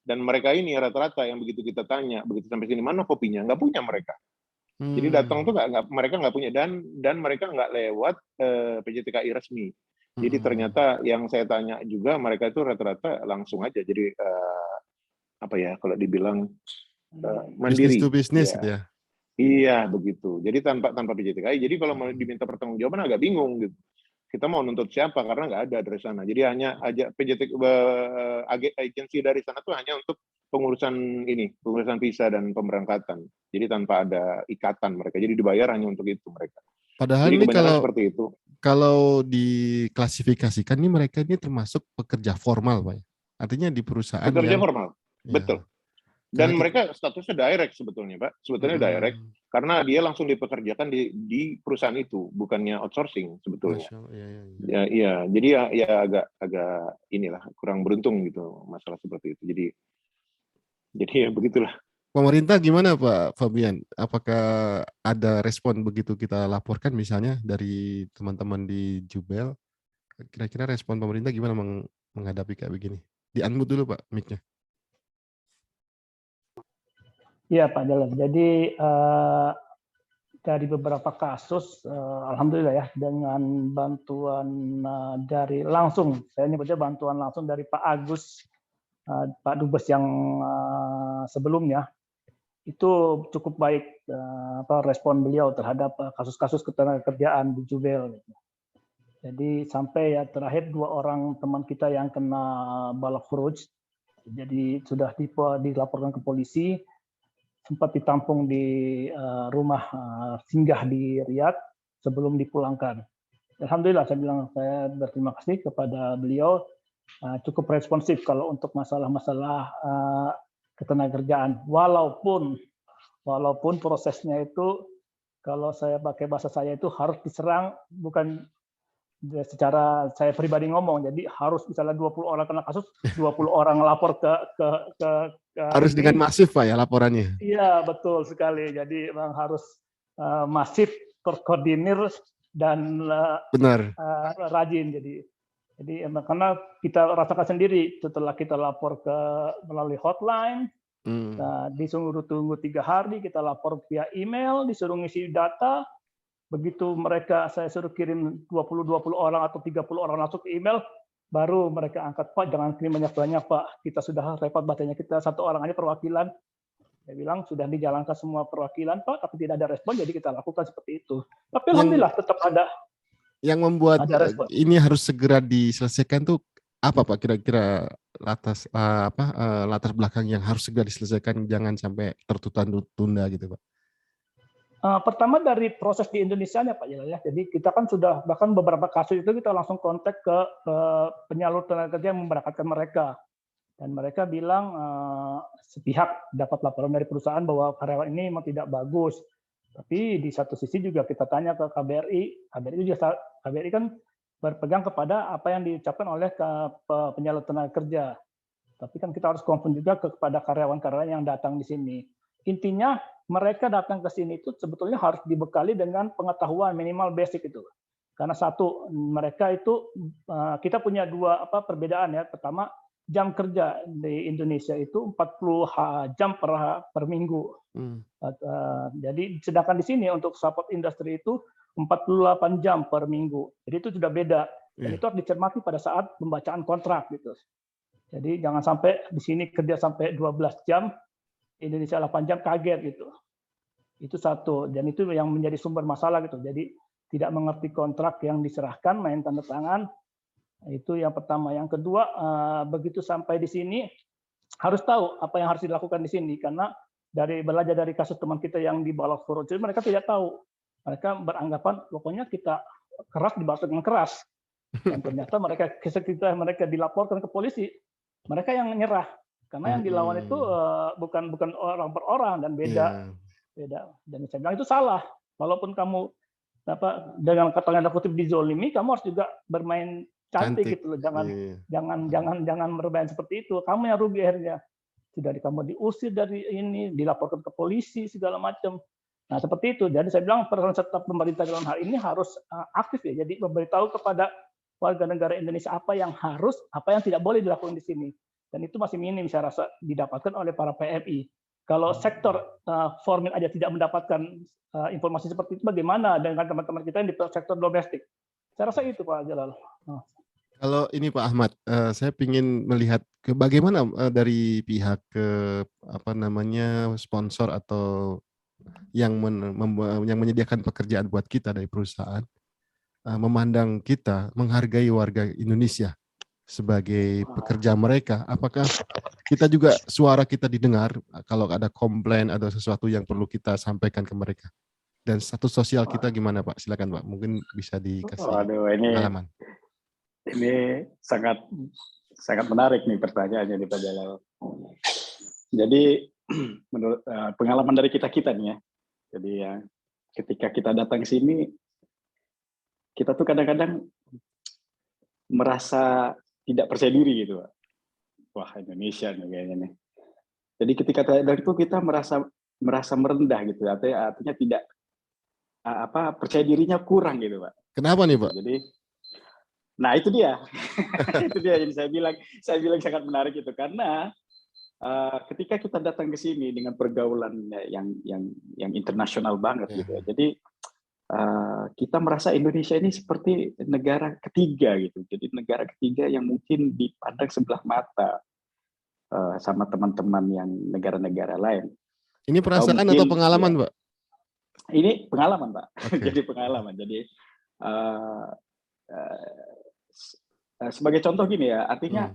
Dan mereka ini rata-rata yang begitu kita tanya begitu sampai sini mana kopinya, nggak punya mereka. Jadi datang tuh mereka nggak punya dan mereka nggak lewat PJTKI resmi. Jadi ternyata yang saya tanya juga mereka itu rata-rata langsung aja. Jadi apa ya kalau dibilang Business mandiri. to business Ya. gitu ya. Iya begitu. Jadi tanpa PJTKI. Jadi kalau mau diminta pertanggungjawaban agak bingung gitu. Kita mau nuntut siapa karena nggak ada dari sana. Jadi hanya aja agensi dari sana tuh hanya untuk pengurusan visa dan pemberangkatan. Jadi tanpa ada ikatan mereka. Jadi dibayar hanya untuk itu mereka. Padahal Jadi ini kebanyakan seperti itu. kalau diklasifikasikan ini mereka ini termasuk pekerja formal, Pak. Artinya di perusahaan Pekerja yang formal, betul. Dan mereka statusnya direct sebetulnya, Pak. Sebetulnya direct karena dia langsung dipekerjakan di perusahaan itu, bukannya outsourcing sebetulnya. Iya, jadi ya agak inilah kurang beruntung gitu masalah seperti itu. Jadi ya begitulah. Pemerintah gimana Pak Fabian? Apakah ada respon begitu kita laporkan misalnya dari teman-teman di Jubel? Kira-kira respon pemerintah gimana menghadapi kayak begini? Di-unmute dulu Pak mic-nya. Iya Pak Jalal. Jadi dari beberapa kasus, alhamdulillah ya, dengan bantuan dari langsung, saya nyebutnya bantuan langsung dari Pak Agus, Pak Dubes yang sebelumnya, itu cukup baik respon beliau terhadap kasus-kasus ketenagakerjaan di Jubel. Jadi sampai ya terakhir 2 orang teman kita yang kena balak khuruj, jadi sudah dilaporkan ke polisi, sempat ditampung di rumah singgah di Riyadh sebelum dipulangkan. Alhamdulillah saya berterima kasih kepada beliau, cukup responsif kalau untuk masalah-masalah ketenagakerjaan. Walaupun prosesnya itu kalau saya pakai bahasa saya itu harus diserang bukan secara saya pribadi ngomong, jadi harus misalnya 20 orang kena kasus, 20 orang lapor ke harus ini. Dengan masif Pak ya laporannya. Iya betul sekali. Jadi memang harus masif, terkoordinir dan benar rajin. Jadi karena kita rasakan sendiri setelah kita lapor melalui hotline, disuruh tunggu 3 hari, kita lapor via email, disuruh ngisi data. Begitu saya suruh kirim 20 orang atau 30 orang langsung ke email, baru mereka angkat, Pak jangan kirim banyak-banyak Pak, kita sudah repot bacanya, kita 1 orang aja perwakilan. Saya bilang sudah dijalankan semua perwakilan Pak, tapi tidak ada respon, jadi kita lakukan seperti itu. Tapi alhamdulillah tetap ada. Yang membuat ini harus segera diselesaikan tuh apa Pak kira-kira latar belakang yang harus segera diselesaikan, jangan sampai tertunda gitu Pak? Pertama dari proses di Indonesia ya Pak ya. Jadi kita kan sudah bahkan beberapa kasus itu kita langsung kontak ke penyalur tenaga kerja yang memberangkatkan mereka, dan mereka bilang sepihak dapat laporan dari perusahaan bahwa karyawan ini memang tidak bagus. Tapi di satu sisi juga kita tanya ke KBRI kan berpegang kepada apa yang diucapkan oleh penyalur tenaga kerja. Tapi kan kita harus confirm juga kepada karyawan-karyawan yang datang di sini. Intinya mereka datang ke sini itu sebetulnya harus dibekali dengan pengetahuan minimal basic itu. Karena satu, mereka itu kita punya 2 perbedaan ya. Pertama, jam kerja di Indonesia itu 40 jam per minggu. Jadi sedangkan di sini untuk support industri itu 48 jam per minggu. Jadi itu sudah beda. Dan itu harus dicermati pada saat pembacaan kontrak gitu. Jadi jangan sampai di sini kerja sampai 12 jam, Indonesia 8 jam kaget gitu. Itu satu, dan itu yang menjadi sumber masalah gitu. Jadi tidak mengerti kontrak yang diserahkan, main tanda tangan. Itu yang pertama. Yang kedua, begitu sampai di sini harus tahu apa yang harus dilakukan di sini, karena belajar dari kasus teman kita yang di balak khuruj, mereka tidak tahu. Mereka beranggapan pokoknya kita keras dibalas dengan keras. Dan ternyata mereka dilaporkan ke polisi, mereka yang nyerah. Karena yang dilawan itu bukan orang per orang dan beda. Dan saya bilang itu salah. Walaupun kamu dengan kata kutip dizolimi, kamu harus juga bermain cantik gitu loh. Jangan bermain seperti itu. Kamu yang rugi akhirnya. Sudah kamu diusir dari ini, dilaporkan ke polisi segala macam. Nah seperti itu. Jadi saya bilang peran serta pemerintah dalam hal ini harus aktif ya. Jadi memberitahu kepada warga negara Indonesia apa yang harus, apa yang tidak boleh dilakukan di sini. Dan itu masih minim saya rasa didapatkan oleh para PMI. Kalau sektor formal aja tidak mendapatkan informasi seperti itu, bagaimana dengan teman-teman kita yang di sektor domestik? Saya rasa itu Pak Jalal. Kalau ini Pak Ahmad, saya ingin melihat bagaimana dari pihak sponsor atau yang menyediakan pekerjaan buat kita dari perusahaan memandang kita, menghargai warga Indonesia sebagai pekerja mereka. Apakah kita juga suara kita didengar kalau ada komplain, ada sesuatu yang perlu kita sampaikan ke mereka? Dan status sosial kita gimana Pak? Silakan Pak, mungkin bisa dikasih pengalaman. Ini sangat menarik nih pertanyaannya nih Pak Jalal. Jadi menurut pengalaman dari kita nih ya. Jadi ya ketika kita datang ke sini, kita tuh kadang-kadang merasa tidak percaya diri gitu Pak. Wah Indonesia nih kayaknya nih. Jadi ketika dari itu kita merasa merendah gitu. Artinya tidak percaya dirinya kurang gitu Pak. Kenapa nih Pak? Jadi nah itu dia. Itu dia yang saya bilang sangat menarik itu karena ketika kita datang ke sini dengan pergaulan yang internasional banget gitu ya. Jadi kita merasa Indonesia ini seperti negara ketiga gitu. Jadi negara ketiga yang mungkin dipandang sebelah mata sama teman-teman yang negara-negara lain. Ini perasaan atau pengalaman ya, Pak? Ini pengalaman Pak. Okay. Jadi pengalaman. Jadi sebagai contoh gini ya, artinya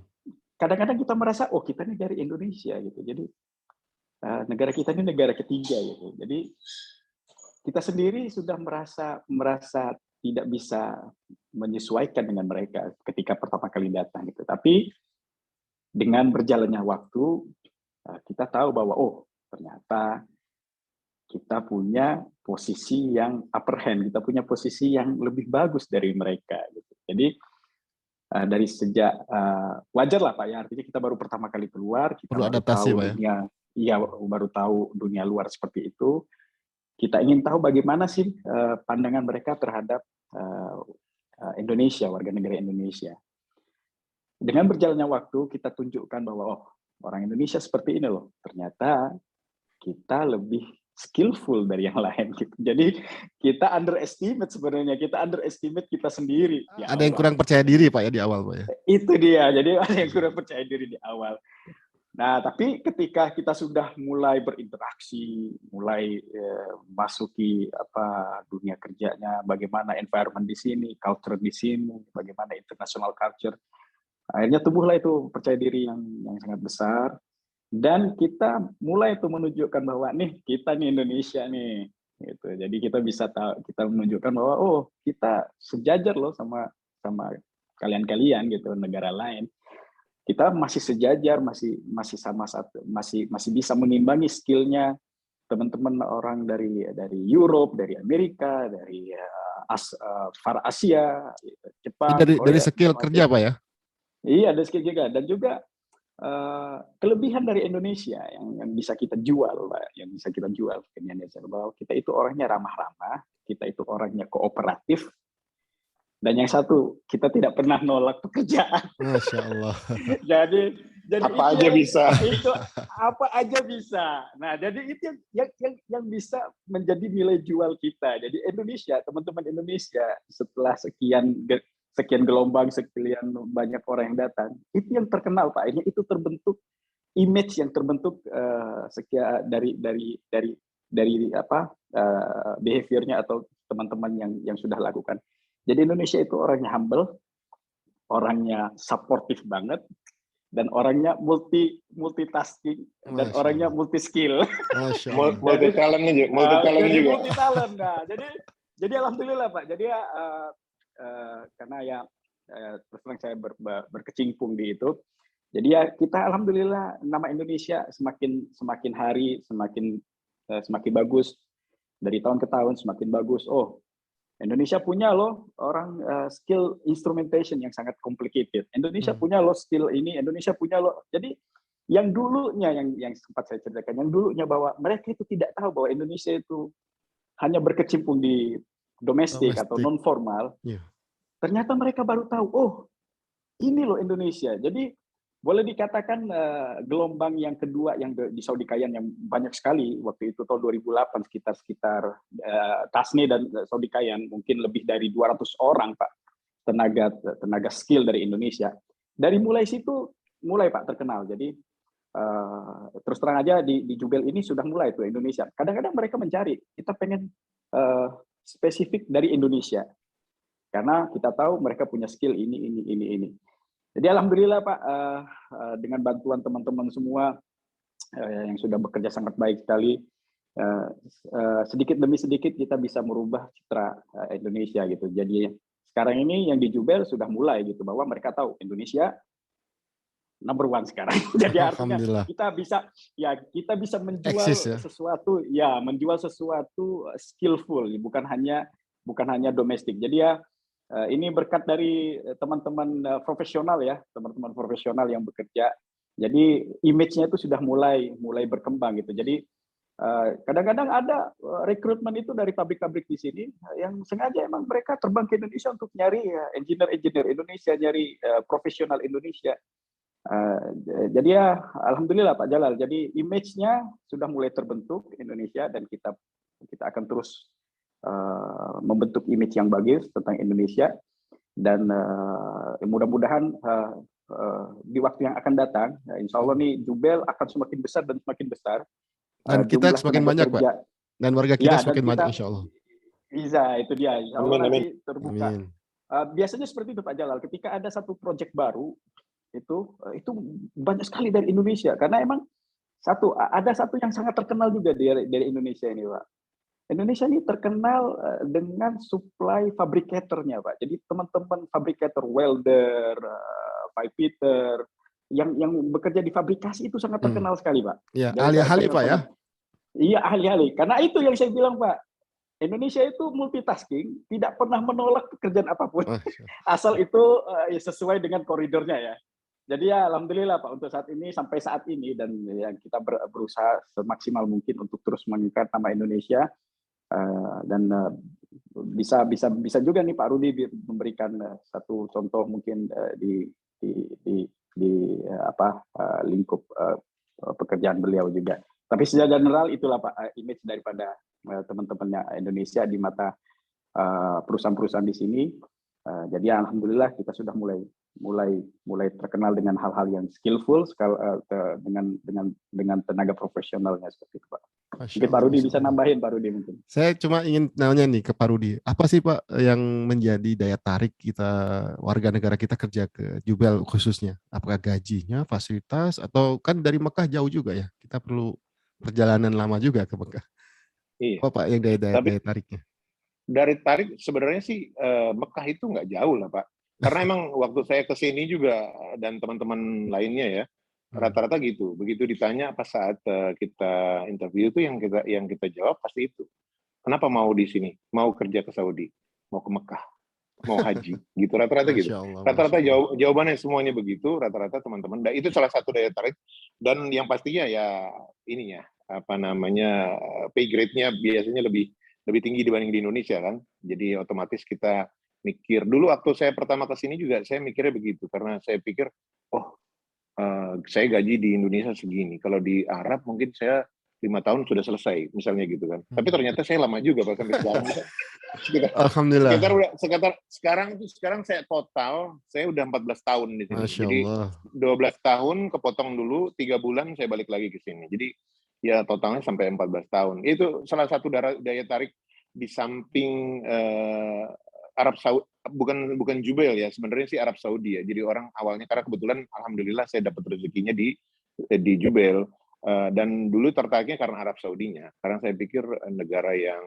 kadang-kadang kita merasa oh kita ini dari Indonesia gitu. Jadi negara kita ini negara ketiga gitu. Jadi kita sendiri sudah merasa tidak bisa menyesuaikan dengan mereka ketika pertama kali datang gitu. Tapi dengan berjalannya waktu kita tahu bahwa oh ternyata kita punya posisi yang upper hand, kita punya posisi yang lebih bagus dari mereka gitu. Jadi dari sejak wajar lah Pak ya, artinya kita baru pertama kali keluar, kita perlu adaptasi Pak ya. Iya, baru tahu dunia luar seperti itu. Kita ingin tahu bagaimana sih pandangan mereka terhadap Indonesia, warga negara Indonesia. Dengan berjalannya waktu kita tunjukkan bahwa oh orang Indonesia seperti ini loh. Ternyata kita lebih skillful dari yang lain gitu. Jadi kita underestimate sebenarnya, kita underestimate kita sendiri. Ada yang kurang percaya diri Pak ya di awal Pak ya. Itu dia. Jadi ada yang kurang percaya diri di awal. Nah, tapi ketika kita sudah mulai berinteraksi, mulai masuki dunia kerjanya, bagaimana environment di sini, culture di sini, bagaimana international culture, akhirnya tumbuhlah itu percaya diri yang sangat besar. Dan kita mulai itu menunjukkan bahwa nih kita nih Indonesia nih, gitu. Jadi kita bisa kita menunjukkan bahwa oh kita sejajar loh sama kalian-kalian gitu negara lain. Kita masih sejajar, masih sama satu, masih bisa mengimbangi skillnya teman-teman orang dari Europe, dari Amerika, dari Far Asia, Jepang. Dari skill kerja Pak ya? Iya, ada skill juga dan juga kelebihan dari Indonesia yang bisa kita jual, Pak, yang bisa kita jual ke Indonesia bahwa kita itu orangnya ramah-ramah, kita itu orangnya kooperatif. Dan yang satu, kita tidak pernah nolak pekerjaan. Masya Allah. jadi apa aja bisa. Itu apa aja bisa. Nah, jadi itu yang bisa menjadi nilai jual kita. Jadi Indonesia, teman-teman Indonesia, setelah sekian gelombang, sekian banyak orang yang datang, itu yang terkenal Pak. Ini itu terbentuk image yang terbentuk sekian dari behaviornya atau teman-teman yang sudah lakukan. Jadi Indonesia itu orangnya humble, orangnya supportive banget, dan orangnya multitasking, dan orangnya multi skill. Multi talent juga. Multi talent. Nah, jadi alhamdulillah Pak. Jadi karena ya terus terang saya berkecimpung di itu. Jadi ya kita alhamdulillah nama Indonesia semakin hari semakin bagus, dari tahun ke tahun semakin bagus. Oh, Indonesia punya loh orang skill instrumentation yang sangat complicated. Indonesia punya loh skill ini, Indonesia punya loh. Jadi yang dulunya yang sempat saya ceritakan, yang dulunya bahwa mereka itu tidak tahu bahwa Indonesia itu hanya berkecimpung di domestik atau non formal. Yeah. Ternyata mereka baru tahu, oh ini loh Indonesia. Jadi boleh dikatakan gelombang yang kedua yang di Saudi Kayan yang banyak sekali waktu itu tahun 2008 sekitar Tasni dan Saudi Kayan mungkin lebih dari 200 orang Pak tenaga skill dari Indonesia. Dari mulai situ Pak terkenal. Jadi terus terang aja di Jubel ini sudah mulai tuh Indonesia. Kadang-kadang mereka mencari, kita pengen spesifik dari Indonesia. Karena kita tahu mereka punya skill ini. Jadi alhamdulillah Pak, dengan bantuan teman-teman semua yang sudah bekerja sangat baik sekali, sedikit demi sedikit kita bisa merubah citra Indonesia gitu. Jadi sekarang ini yang di Jubel sudah mulai gitu, bahwa mereka tahu Indonesia number one sekarang. Jadi artinya kita bisa menjual sesuatu, menjual sesuatu skillful, bukan hanya domestik. Jadi ini berkat dari teman-teman profesional teman-teman profesional yang bekerja. Jadi image-nya itu sudah mulai berkembang gitu. Jadi kadang-kadang ada rekrutmen itu dari pabrik-pabrik di sini yang sengaja emang mereka terbang ke Indonesia untuk nyari engineer Indonesia, nyari profesional Indonesia. Jadi alhamdulillah Pak Jalal. Jadi image-nya sudah mulai terbentuk Indonesia, dan kita akan terus membentuk image yang bagus tentang Indonesia, dan mudah-mudahan di waktu yang akan datang, insya Allah nih Jubel akan semakin besar dan semakin besar. Dan kita semakin banyak Pak. Dan warga kita semakin banyak insya Allah. Bisa, itu dia. Insya Allah nanti terbuka. Amin. Biasanya seperti itu Pak Jalal. Ketika ada satu proyek baru, itu banyak sekali dari Indonesia. Karena emang ada satu yang sangat terkenal juga dari Indonesia ini Pak. Indonesia ini terkenal dengan supply fabrikatornya Pak. Jadi teman-teman fabrikator, welder, pipe fitter, yang bekerja di fabrikasi itu sangat terkenal sekali Pak. Ya, ahli-ahli Pak ya. Iya, ahli-ahli. Karena itu yang saya bilang Pak, Indonesia itu multitasking, tidak pernah menolak pekerjaan apapun, asal itu sesuai dengan koridornya ya. Jadi alhamdulillah Pak, untuk sampai saat ini, dan kita berusaha semaksimal mungkin untuk terus mengangkat nama Indonesia, dan bisa juga nih Pak Rudi memberikan satu contoh mungkin di lingkup pekerjaan beliau juga. Tapi secara general itulah Pak image daripada teman-temannya Indonesia di mata perusahaan-perusahaan di sini. Jadi alhamdulillah kita sudah mulai terkenal dengan hal-hal yang skillful dengan tenaga profesionalnya seperti itu Pak. Mungkin Pak Rudi bisa nambahin Pak Rudi mungkin. Saya cuma ingin nanya nih ke Pak Rudi, apa sih Pak yang menjadi daya tarik kita warga negara kita kerja ke Jubel khususnya? Apakah gajinya, fasilitas, atau kan dari Mekah jauh juga ya? Kita perlu perjalanan lama juga ke Mekah. Iya. Apa Pak yang daya tariknya? Dari tarik sebenarnya sih Mekah itu nggak jauh lah Pak. Karena emang waktu saya ke sini juga dan teman-teman lainnya ya, rata-rata gitu. Begitu ditanya pas saat kita interview itu yang kita jawab pasti itu. Kenapa mau di sini? Mau kerja ke Saudi, mau ke Mekah, mau haji, gitu rata-rata gitu. Rata-rata jawabannya semuanya begitu. Rata-rata teman-teman. Dan itu salah satu daya tarik. Dan yang pastinya ya ininya pay grade-nya biasanya lebih tinggi dibanding di Indonesia kan. Jadi otomatis kita mikir. Dulu waktu saya pertama ke sini juga saya mikirnya begitu, karena saya pikir saya gaji di Indonesia segini. Kalau di Arab mungkin saya 5 tahun sudah selesai, misalnya gitu kan. Tapi ternyata saya lama juga Pak sampai sekarang. Alhamdulillah. Sekarang saya total saya udah 14 tahun di sini. Masya Jadi Allah. 12 tahun kepotong dulu, 3 bulan saya balik lagi ke sini. Jadi ya totalnya sampai 14 tahun. Itu salah satu daya tarik di samping Arab Saudi, bukan Jubel ya, sebenarnya sih Arab Saudi ya. Jadi orang awalnya, karena kebetulan alhamdulillah saya dapat rezekinya di Jubel, dan dulu tertariknya karena Arab Saudinya, karena saya pikir negara yang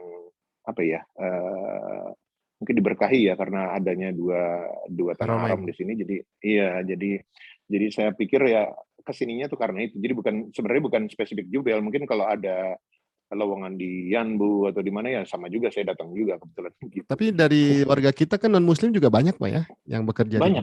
mungkin diberkahi ya, karena adanya dua tanah haram di sini. Jadi iya, jadi saya pikir ya kesininya tuh karena itu. Jadi sebenarnya bukan spesifik Jubel. Mungkin kalau ada lowongan di Yanbu atau di mana ya sama juga saya datang juga kebetulan. Gitu. Tapi dari warga kita kan non Muslim juga banyak Pak ya yang bekerja. Banyak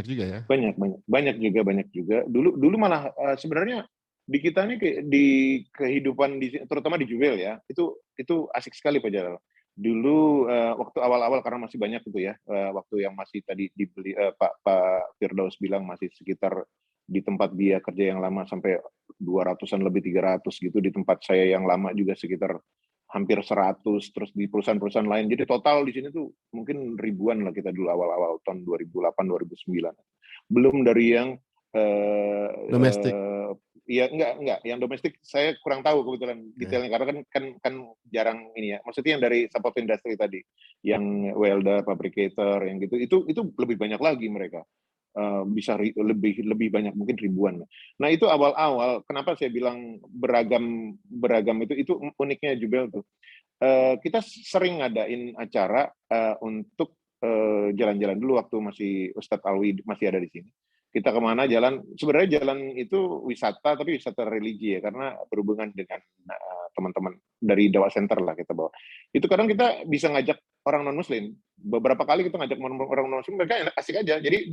juga ya. Banyak juga. Dulu malah sebenarnya di kita nih di kehidupan terutama di Jubel ya itu asik sekali Pak Jalal. Dulu waktu awal-awal karena masih banyak itu ya, waktu yang masih tadi dibeli Pak Firdaus bilang masih sekitar di tempat dia kerja yang lama sampai 200-an lebih 300 gitu, di tempat saya yang lama juga sekitar hampir 100, terus di perusahaan-perusahaan lain. Jadi total di sini tuh mungkin ribuan lah kita dulu awal-awal tahun 2008 2009. Belum dari yang Domestik. Iya, enggak. Yang domestik saya kurang tahu kebetulan detailnya karena kan jarang ini ya. Maksudnya yang dari support industry tadi, yang welder, fabricator, yang gitu, itu lebih banyak lagi mereka. Bisa lebih banyak, mungkin ribuan. Nah, itu awal-awal kenapa saya bilang beragam itu uniknya Jubel tuh. Kita sering ngadain acara untuk jalan-jalan dulu waktu masih Ustadz Alwi masih ada di sini. Kita kemana jalan, sebenarnya jalan itu wisata, tapi wisata religi ya, karena berhubungan dengan teman-teman dari Dakwah Center lah kita bawa. Itu kadang kita bisa ngajak orang non-muslim. Beberapa kali kita ngajak orang non-muslim, mereka asik aja. Jadi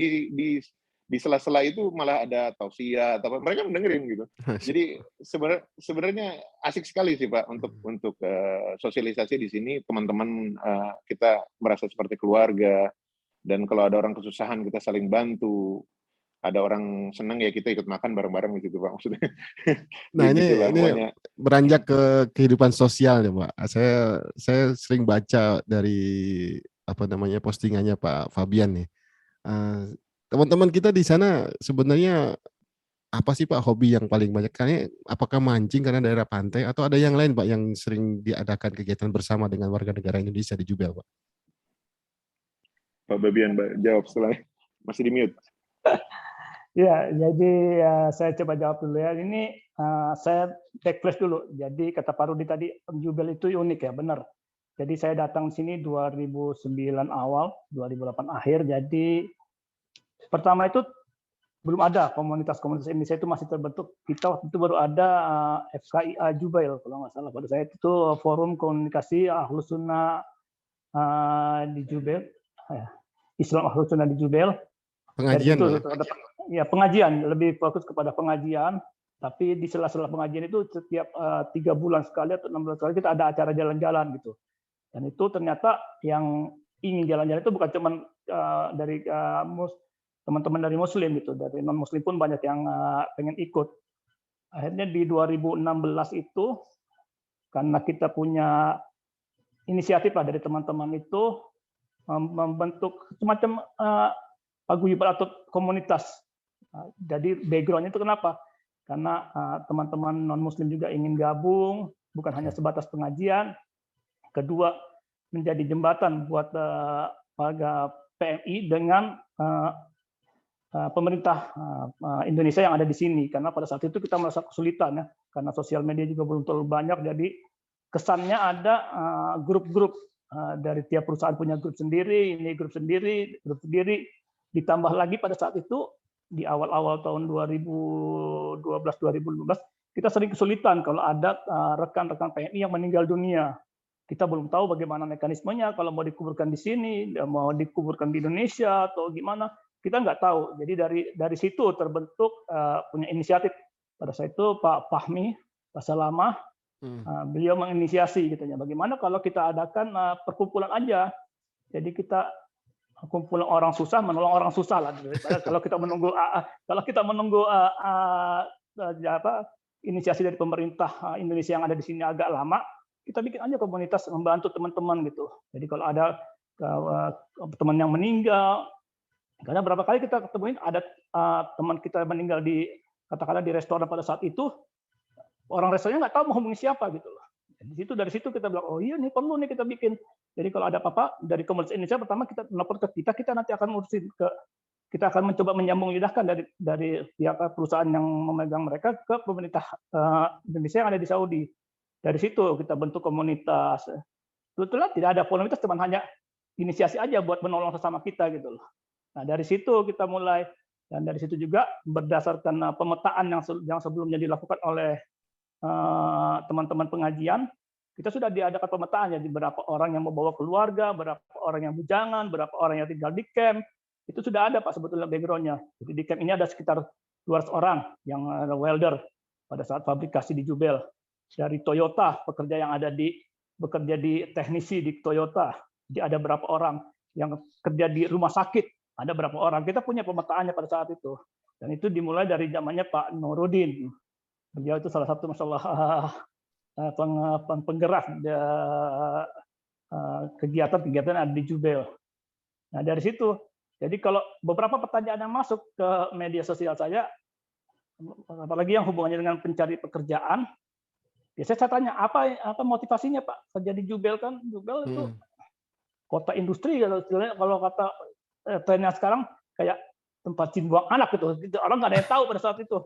di sela-sela itu malah ada tausiah, atau mereka mendengerin gitu. Jadi sebenarnya asik sekali sih Pak untuk sosialisasi di sini. Teman-teman kita merasa seperti keluarga, dan kalau ada orang kesusahan kita saling bantu. Ada orang senang ya kita ikut makan bareng-bareng gitu Pak, maksudnya. Nah, ini beranjak ke kehidupan sosial ya Pak. Saya sering baca dari postingannya Pak Fabian nih. Teman-teman kita di sana sebenarnya apa sih Pak hobi yang paling banyak? Karena apakah mancing karena daerah pantai, atau ada yang lain Pak yang sering diadakan kegiatan bersama dengan warga negara Indonesia di Jubel Pak? Pak Fabian jawab setelah masih di mute. Ya, jadi saya coba jawab dulu ya. Ini saya back flash dulu. Jadi kata Pak Rudi tadi, Jubel itu unik ya, benar. Jadi saya datang sini 2009 awal, 2008 akhir. Jadi pertama itu belum ada komunitas-komunitas Indonesia itu masih terbentuk. Kita waktu itu baru ada FKIA Jubel kalau nggak salah. Pada saya itu forum komunikasi Ahlus Sunnah di Jubel, Islam Ahlus Sunnah di Jubel. Pengajian itu, ya pengajian, lebih fokus kepada pengajian. Tapi di sela-sela pengajian itu setiap 3 bulan sekali atau 6 bulan sekali kita ada acara jalan-jalan gitu. Dan itu ternyata yang ingin jalan-jalan itu bukan cuma dari teman-teman dari Muslim gitu, dari non Muslim pun banyak yang pengen ikut. Akhirnya di 2016 itu karena kita punya inisiatif lah dari teman-teman itu membentuk semacam paguyuban atau komunitas. Jadi background-nya itu kenapa? Karena teman-teman non Muslim juga ingin gabung, bukan hanya sebatas pengajian. Kedua, menjadi jembatan buat warga PMI dengan pemerintah Indonesia yang ada di sini, karena pada saat itu kita merasa kesulitan ya, karena sosial media juga belum terlalu banyak, jadi kesannya ada grup-grup dari tiap perusahaan punya grup sendiri, ini grup sendiri, ditambah lagi pada saat itu di awal-awal tahun 2012-2015 kita sering kesulitan kalau ada rekan-rekan PMI yang meninggal dunia. Kita belum tahu bagaimana mekanismenya, kalau mau dikuburkan di sini, mau dikuburkan di Indonesia atau gimana. Kita nggak tahu. Jadi dari situ terbentuk punya inisiatif. Pada saat itu Pak Fahmi, Pak Salamah, beliau menginisiasi gitu ya. Bagaimana kalau kita adakan perkumpulan aja. Jadi kita kumpulan orang susah menolong orang susah lah. Kalau kita menunggu inisiasi dari pemerintah Indonesia yang ada di sini agak lama, kita bikin aja komunitas membantu teman-teman gitu. Jadi kalau ada teman yang meninggal, karena berapa kali kita ketemuin ada teman kita meninggal katakanlah di restoran pada saat itu, orang restorannya nggak tahu mau hubungi siapa gitu loh. Dari situ kita bilang, oh iya nih perlu nih kita bikin. Jadi kalau ada apa-apa dari komunitas Indonesia, pertama kita lapor ke kita nanti akan urusin kita akan mencoba menyambung lidahkan dari pihak perusahaan yang memegang mereka ke pemerintah Indonesia yang ada di Saudi. Dari situ kita bentuk komunitas. Kebetulan tidak ada komunitas, cuma hanya inisiasi aja buat menolong sesama kita gitu loh. Nah dari situ kita mulai, dan dari situ juga berdasarkan pemetaan yang sebelumnya dilakukan oleh teman-teman pengajian, kita sudah diadakan pemetaan ya, berapa orang yang membawa keluarga, berapa orang yang bujangan, berapa orang yang tinggal di camp, itu sudah ada Pak sebetulnya background-nya. Jadi di camp ini ada sekitar 200 orang yang welder pada saat fabrikasi di Jubel. Dari Toyota, bekerja di teknisi di Toyota, jadi ada berapa orang yang kerja di rumah sakit, ada berapa orang. Kita punya pemetaannya pada saat itu, dan itu dimulai dari zamannya Pak Nurudin. Beliau itu salah satu masalah penggerak kegiatan-kegiatan ada di Jubel. Nah dari situ, jadi kalau beberapa pertanyaan yang masuk ke media sosial saya, apalagi yang hubungannya dengan pencari pekerjaan, biasanya saya tanya apa motivasinya Pak kerja di Jubel, kan Jubel itu kota industri, kalau kata trennya sekarang kayak tempat buang anak gitu. Orang nggak ada yang tahu pada saat itu.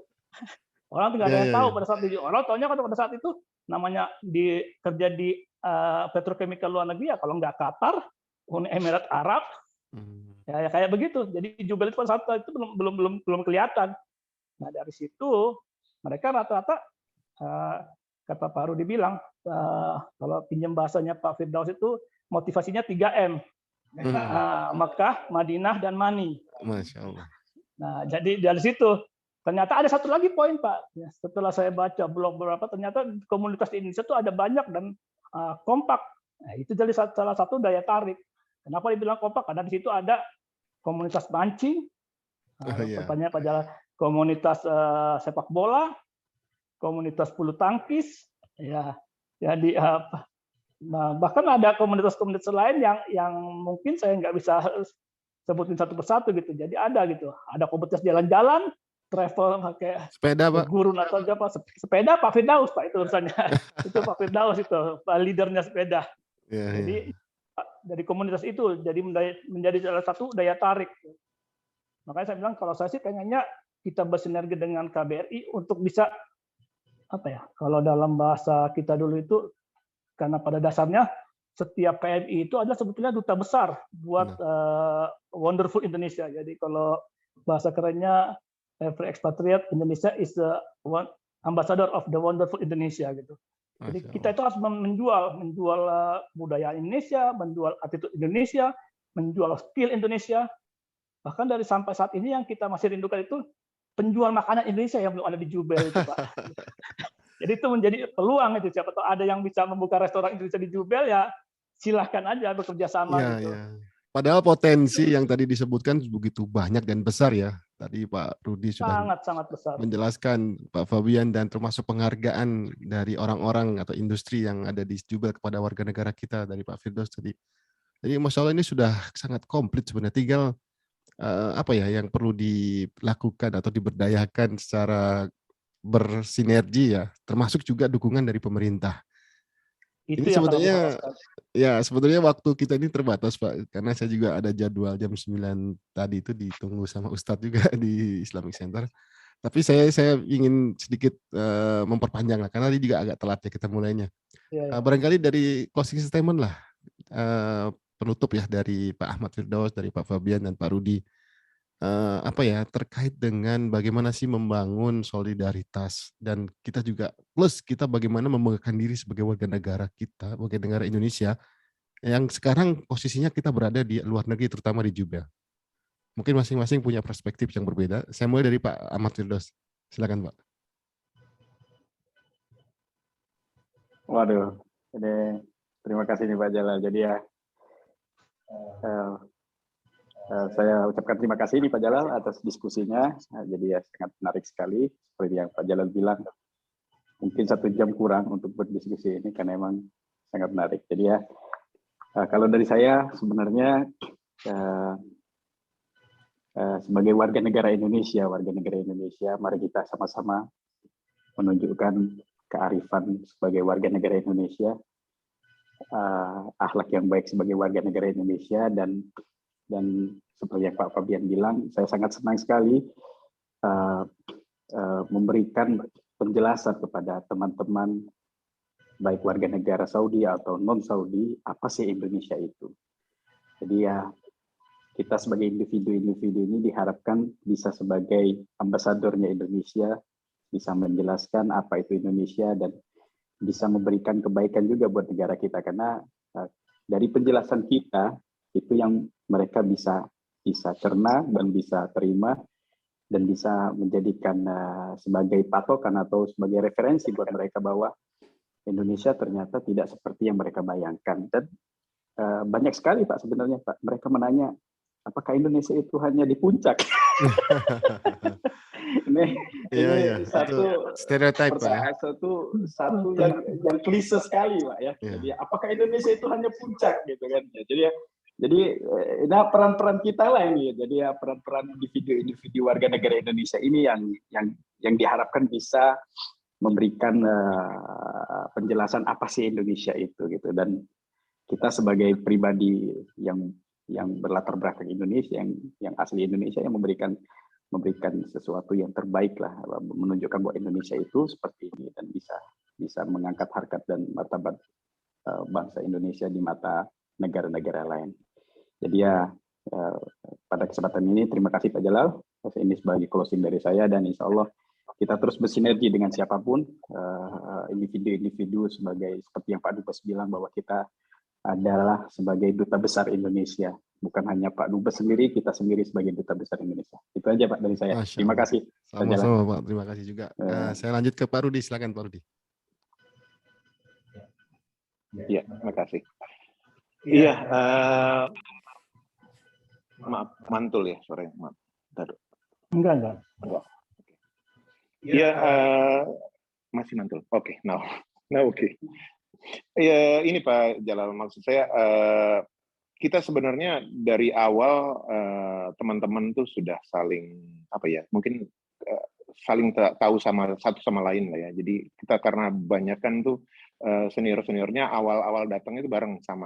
Orang tidak ada yang tahu pada saat itu. Orang tahunya kan pada saat itu namanya kerja di petrochemical luar negeri ya, kalau nggak Qatar, Uni Emirat Arab, ya kayak begitu. Jadi Jubel itu pada saat itu belum kelihatan. Nah dari situ mereka rata-rata kata Pak Rudi bilang, kalau pinjam bahasanya Pak Firdaus itu motivasinya 3M. Mekah, Madinah, dan Money. Masya Allah. Nah, jadi dari situ ternyata ada satu lagi poin Pak. Setelah saya baca blog beberapa, ternyata komunitas di Indonesia itu ada banyak dan kompak. Nah, itu jadi salah satu daya tarik. Kenapa dibilang kompak? Karena di situ ada komunitas mancing, pertanyaan Pak Jalal, komunitas sepak bola, komunitas bulu tangkis, ya, jadi bahkan ada komunitas-komunitas lain yang mungkin saya nggak bisa sebutin satu persatu gitu. Jadi ada gitu, ada komunitas jalan-jalan, travel pakai sepeda Pak, gurun atau apa, sepeda Pak Firdaus Pak itu urusannya. Itu Pak Firdaus itu leadernya sepeda. Jadi dari komunitas itu jadi menjadi salah satu daya tarik. Makanya saya bilang kalau saya sih pengennya kita bersinergi dengan KBRI untuk bisa apa ya, kalau dalam bahasa kita dulu itu, karena pada dasarnya setiap PMI itu adalah sebetulnya duta besar buat Wonderful Indonesia. Jadi kalau bahasa kerennya every expatriate Indonesia is the ambassador of the Wonderful Indonesia gitu. Jadi kita itu harus menjual budaya Indonesia, menjual attitude Indonesia, menjual skill Indonesia. Bahkan dari sampai saat ini yang kita masih rindukan itu penjual makanan Indonesia yang belum ada di Jubel itu Pak. Jadi itu menjadi peluang itu, siapa tahu ada yang bisa membuka restoran Indonesia di Jubel, ya silahkan aja bekerja sama gitu. Ya. Padahal potensi yang tadi disebutkan begitu banyak dan besar ya. Tadi Pak Rudi sudah sangat besar menjelaskan, Pak Fabian, dan termasuk penghargaan dari orang-orang atau industri yang ada di Jubel kepada warga negara kita dari Pak Firdaus tadi. Jadi Masya Allah ini sudah sangat komplit sebenarnya. Tinggal apa ya yang perlu dilakukan atau diberdayakan secara bersinergi ya, termasuk juga dukungan dari pemerintah. Itu ini sebetulnya waktu kita ini terbatas Pak, karena saya juga ada jadwal jam 9 tadi itu ditunggu sama Ustadz juga di Islamic Center. Tapi saya ingin sedikit memperpanjang lah, karena tadi juga agak telat ya kita mulainya. Barangkali dari closing statement lah, penutup ya dari Pak Ahmad Firdaus, dari Pak Fabian dan Pak Rudi. Apa ya, terkait dengan bagaimana sih membangun solidaritas, dan kita juga plus kita bagaimana membanggakan diri sebagai warga negara kita, warga negara Indonesia yang sekarang posisinya kita berada di luar negeri, terutama di Jubel. Mungkin masing-masing punya perspektif yang berbeda. Saya mulai dari Pak Ahmad Firdaus. Silakan Pak. Waduh, terima kasih nih Pak Jalal. Jadi ya saya ucapkan terima kasih nih Pak Jalal atas diskusinya. Jadi ya sangat menarik sekali. Seperti yang Pak Jalal bilang, mungkin 1 jam kurang untuk berdiskusi ini karena memang sangat menarik. Jadi ya kalau dari saya sebenarnya sebagai warga negara Indonesia, mari kita sama-sama menunjukkan kearifan sebagai warga negara Indonesia, akhlak yang baik sebagai warga negara Indonesia, dan seperti yang Pak Fabian bilang, saya sangat senang sekali memberikan penjelasan kepada teman-teman baik warga negara Saudi atau non-Saudi, apa sih Indonesia itu. Jadi ya kita sebagai individu-individu ini diharapkan bisa sebagai ambasadornya Indonesia, bisa menjelaskan apa itu Indonesia dan bisa memberikan kebaikan juga buat negara kita, karena dari penjelasan kita itu yang mereka bisa cerna dan bisa terima dan bisa menjadikan sebagai patokan atau sebagai referensi buat mereka bahwa Indonesia ternyata tidak seperti yang mereka bayangkan. Dan banyak sekali Pak sebenarnya Pak, mereka menanya apakah Indonesia itu hanya di puncak? ini Iya. satu Stereotip, Pak ya. satu yang klise sekali, Pak ya. Iya. Jadi apakah Indonesia itu hanya puncak gitu kan? Jadi nah peran-peran kita lah ini. Jadi ya peran-peran individu warga negara Indonesia ini yang diharapkan bisa memberikan penjelasan apa sih Indonesia itu gitu. Dan kita sebagai pribadi yang berlatar belakang Indonesia, yang asli Indonesia, yang memberikan sesuatu yang terbaik lah, menunjukkan bahwa Indonesia itu seperti ini dan bisa mengangkat harkat dan martabat bangsa Indonesia di mata negara-negara lain. Jadi ya pada kesempatan ini terima kasih Pak Jalal. Ini sebagai closing dari saya, dan insya Allah kita terus bersinergi dengan siapapun, individu-individu seperti yang Pak Dubes bilang bahwa kita adalah sebagai duta besar Indonesia. Bukan hanya Pak Dubes sendiri, kita sendiri sebagai duta besar Indonesia. Itu aja Pak dari saya. Masya Terima Allah. kasih. Sama-sama Pak, terima kasih juga. Saya lanjut ke Pak Rudi, silakan Pak Rudi. Iya, terima kasih. Iya, maaf, mantul ya sore. Maaf. Enggak. Iya, masih mantul. Oke, now oke. Ya, ini Pak Jalal, maksud saya kita sebenarnya dari awal teman-teman tuh sudah saling mungkin saling tahu satu sama lain lah ya. Jadi kita karena banyak kan tuh seniornya awal datang itu bareng sama.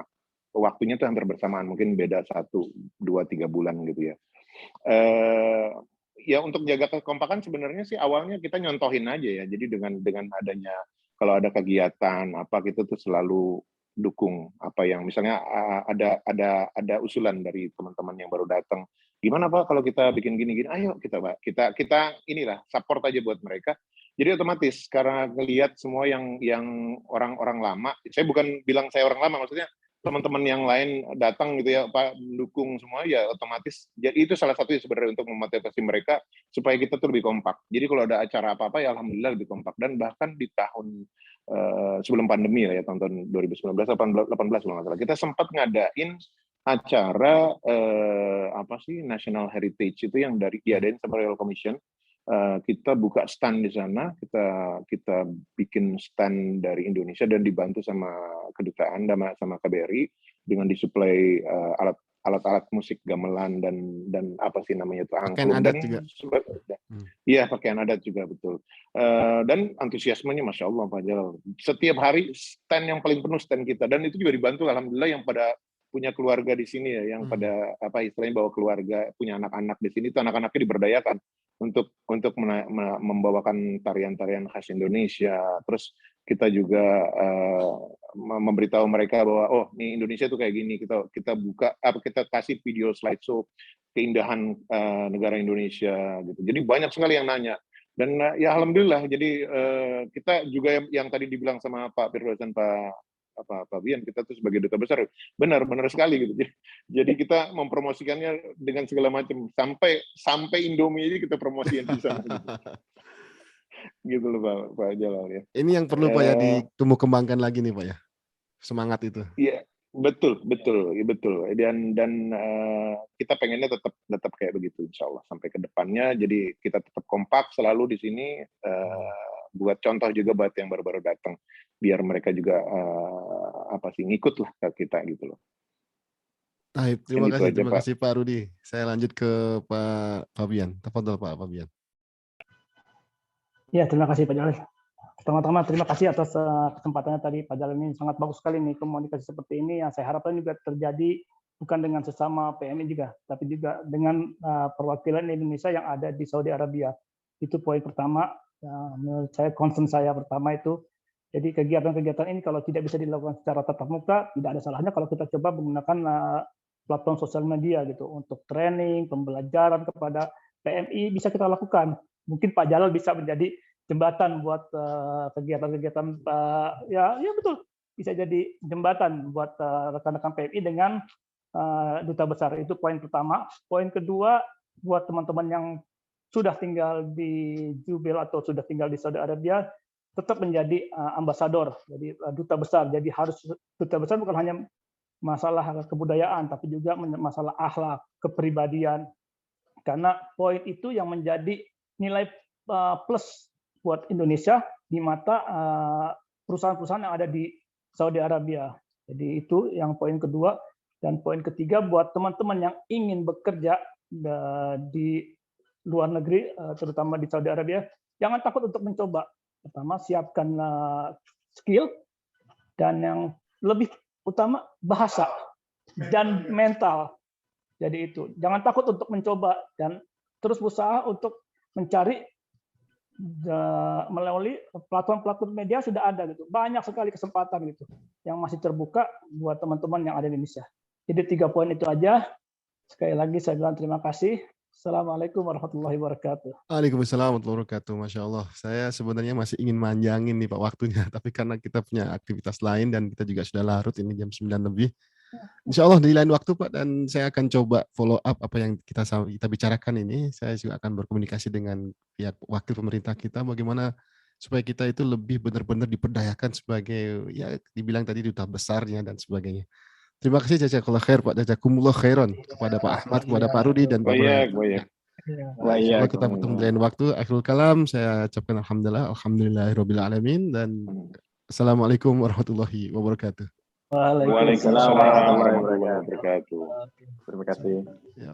Waktunya tuh hampir bersamaan, mungkin beda 1, 2, 3 bulan gitu ya. Ya untuk jaga kekompakan sebenarnya sih awalnya kita nyontohin aja ya. Jadi dengan adanya kalau ada kegiatan apa kita tuh selalu dukung apa yang misalnya ada usulan dari teman-teman yang baru datang. Gimana Pak kalau kita bikin gini, ayo kita inilah support aja buat mereka. Jadi otomatis karena ngelihat semua yang orang-orang lama, saya bukan bilang saya orang lama, maksudnya teman-teman yang lain datang gitu ya Pak, mendukung semua, ya otomatis jadi itu salah satu sebenarnya untuk memotivasi mereka supaya kita tuh lebih kompak. Jadi kalau ada acara apa-apa ya alhamdulillah lebih kompak. Dan bahkan di tahun sebelum pandemi ya tahun 2019 18 kalau nggak salah kita sempat ngadain acara National Heritage itu yang diadain sama Royal Commission. Kita buka stand di sana, kita bikin stand dari Indonesia dan dibantu sama kedutaan sama KBRI dengan disuplai alat-alat musik gamelan dan apa sih namanya itu angklung dan iya pakaian adat juga betul. Dan antusiasmenya Masya Allah Pak Jalal. Setiap hari stand yang paling penuh stand kita, dan itu juga dibantu alhamdulillah yang pada punya keluarga di sini ya, yang pada istilahnya bawa keluarga, punya anak-anak di sini, itu anak-anaknya diberdayakan untuk membawakan tarian-tarian khas Indonesia. Terus kita juga memberitahu mereka bahwa oh nih Indonesia tuh kayak gini, kita buka kita kasih video slideshow keindahan negara Indonesia gitu. Jadi banyak sekali yang nanya, dan ya alhamdulillah. Jadi kita juga yang tadi dibilang sama Pak Firdaus dan Pak Bian, kita tuh sebagai duta besar benar sekali gitu. Jadi kita mempromosikannya dengan segala macam, sampai Indomie aja kita promosiin di sana gitu loh Pak Jalal ya. Ini yang perlu Pak ya ditumbuh kembangkan lagi nih Pak ya, semangat itu. Iya betul dan kita pengennya tetap kayak begitu insya Allah sampai ke depannya. Jadi kita tetap kompak selalu di sini, buat contoh juga buat yang baru-baru datang, biar mereka juga ngikut lah ke kita gitu loh. Terima kasih Pak Rudi. Saya lanjut ke Pak Fabian. Tafadhol Pak Fabian. Ya, terima kasih Pak Jalal. Pertama-tama terima kasih atas kesempatannya tadi Pak Jalal, ini sangat bagus sekali nih komunikasi seperti ini yang saya harapkan juga terjadi bukan dengan sesama PMI juga, tapi juga dengan perwakilan Indonesia yang ada di Saudi Arabia. Itu poin pertama. Menurut saya concern saya pertama itu. Jadi kegiatan-kegiatan ini kalau tidak bisa dilakukan secara tatap muka, tidak ada salahnya kalau kita coba menggunakan platform sosial media gitu untuk training, pembelajaran kepada PMI bisa kita lakukan. Mungkin Pak Jalal bisa menjadi jembatan buat kegiatan-kegiatan, ya betul, bisa jadi jembatan buat rekan-rekan PMI dengan duta besar. Itu poin pertama. Poin kedua, buat teman-teman yang sudah tinggal di Jubail atau sudah tinggal di Saudi Arabia, tetap menjadi ambasador, jadi duta besar. Jadi harus duta besar bukan hanya masalah kebudayaan, tapi juga masalah akhlak, kepribadian. Karena poin itu yang menjadi nilai plus buat Indonesia di mata perusahaan-perusahaan yang ada di Saudi Arabia. Jadi itu yang poin kedua. Dan poin ketiga buat teman-teman yang ingin bekerja di luar negeri, terutama di Saudi Arabia, jangan takut untuk mencoba. Pertama, siapkan skill, dan yang lebih utama bahasa dan mental. Jadi itu, jangan takut untuk mencoba dan terus berusaha untuk mencari melalui platform-platform media sudah ada gitu. Banyak sekali kesempatan gitu yang masih terbuka buat teman-teman yang ada di Indonesia. Jadi 3 poin itu aja. Sekali lagi saya bilang terima kasih. Assalamualaikum warahmatullahi wabarakatuh. Waalaikumsalam warahmatullahi wabarakatuh. Masya Allah. Saya sebenarnya masih ingin manjangin nih Pak waktunya, tapi karena kita punya aktivitas lain dan kita juga sudah larut, ini jam 9 lebih. Insya Allah di lain waktu Pak, dan saya akan coba follow up apa yang kita bicarakan ini. Saya juga akan berkomunikasi dengan pihak wakil pemerintah kita, bagaimana supaya kita itu lebih benar-benar diperdayakan sebagai, ya dibilang tadi duta besarnya dan sebagainya. Terima kasih jazakallah khair Pak, jazakumullah khairan kepada Pak Ahmad, kepada Pak Rudi dan Pak Burhan. Insya Allah kita bertemu di lain waktu. Akhirul kalam, saya ucapkan alhamdulillahirabbil alamin, dan assalamualaikum warahmatullahi wabarakatuh. Waalaikumsalam warahmatullahi wabarakatuh. Terima kasih.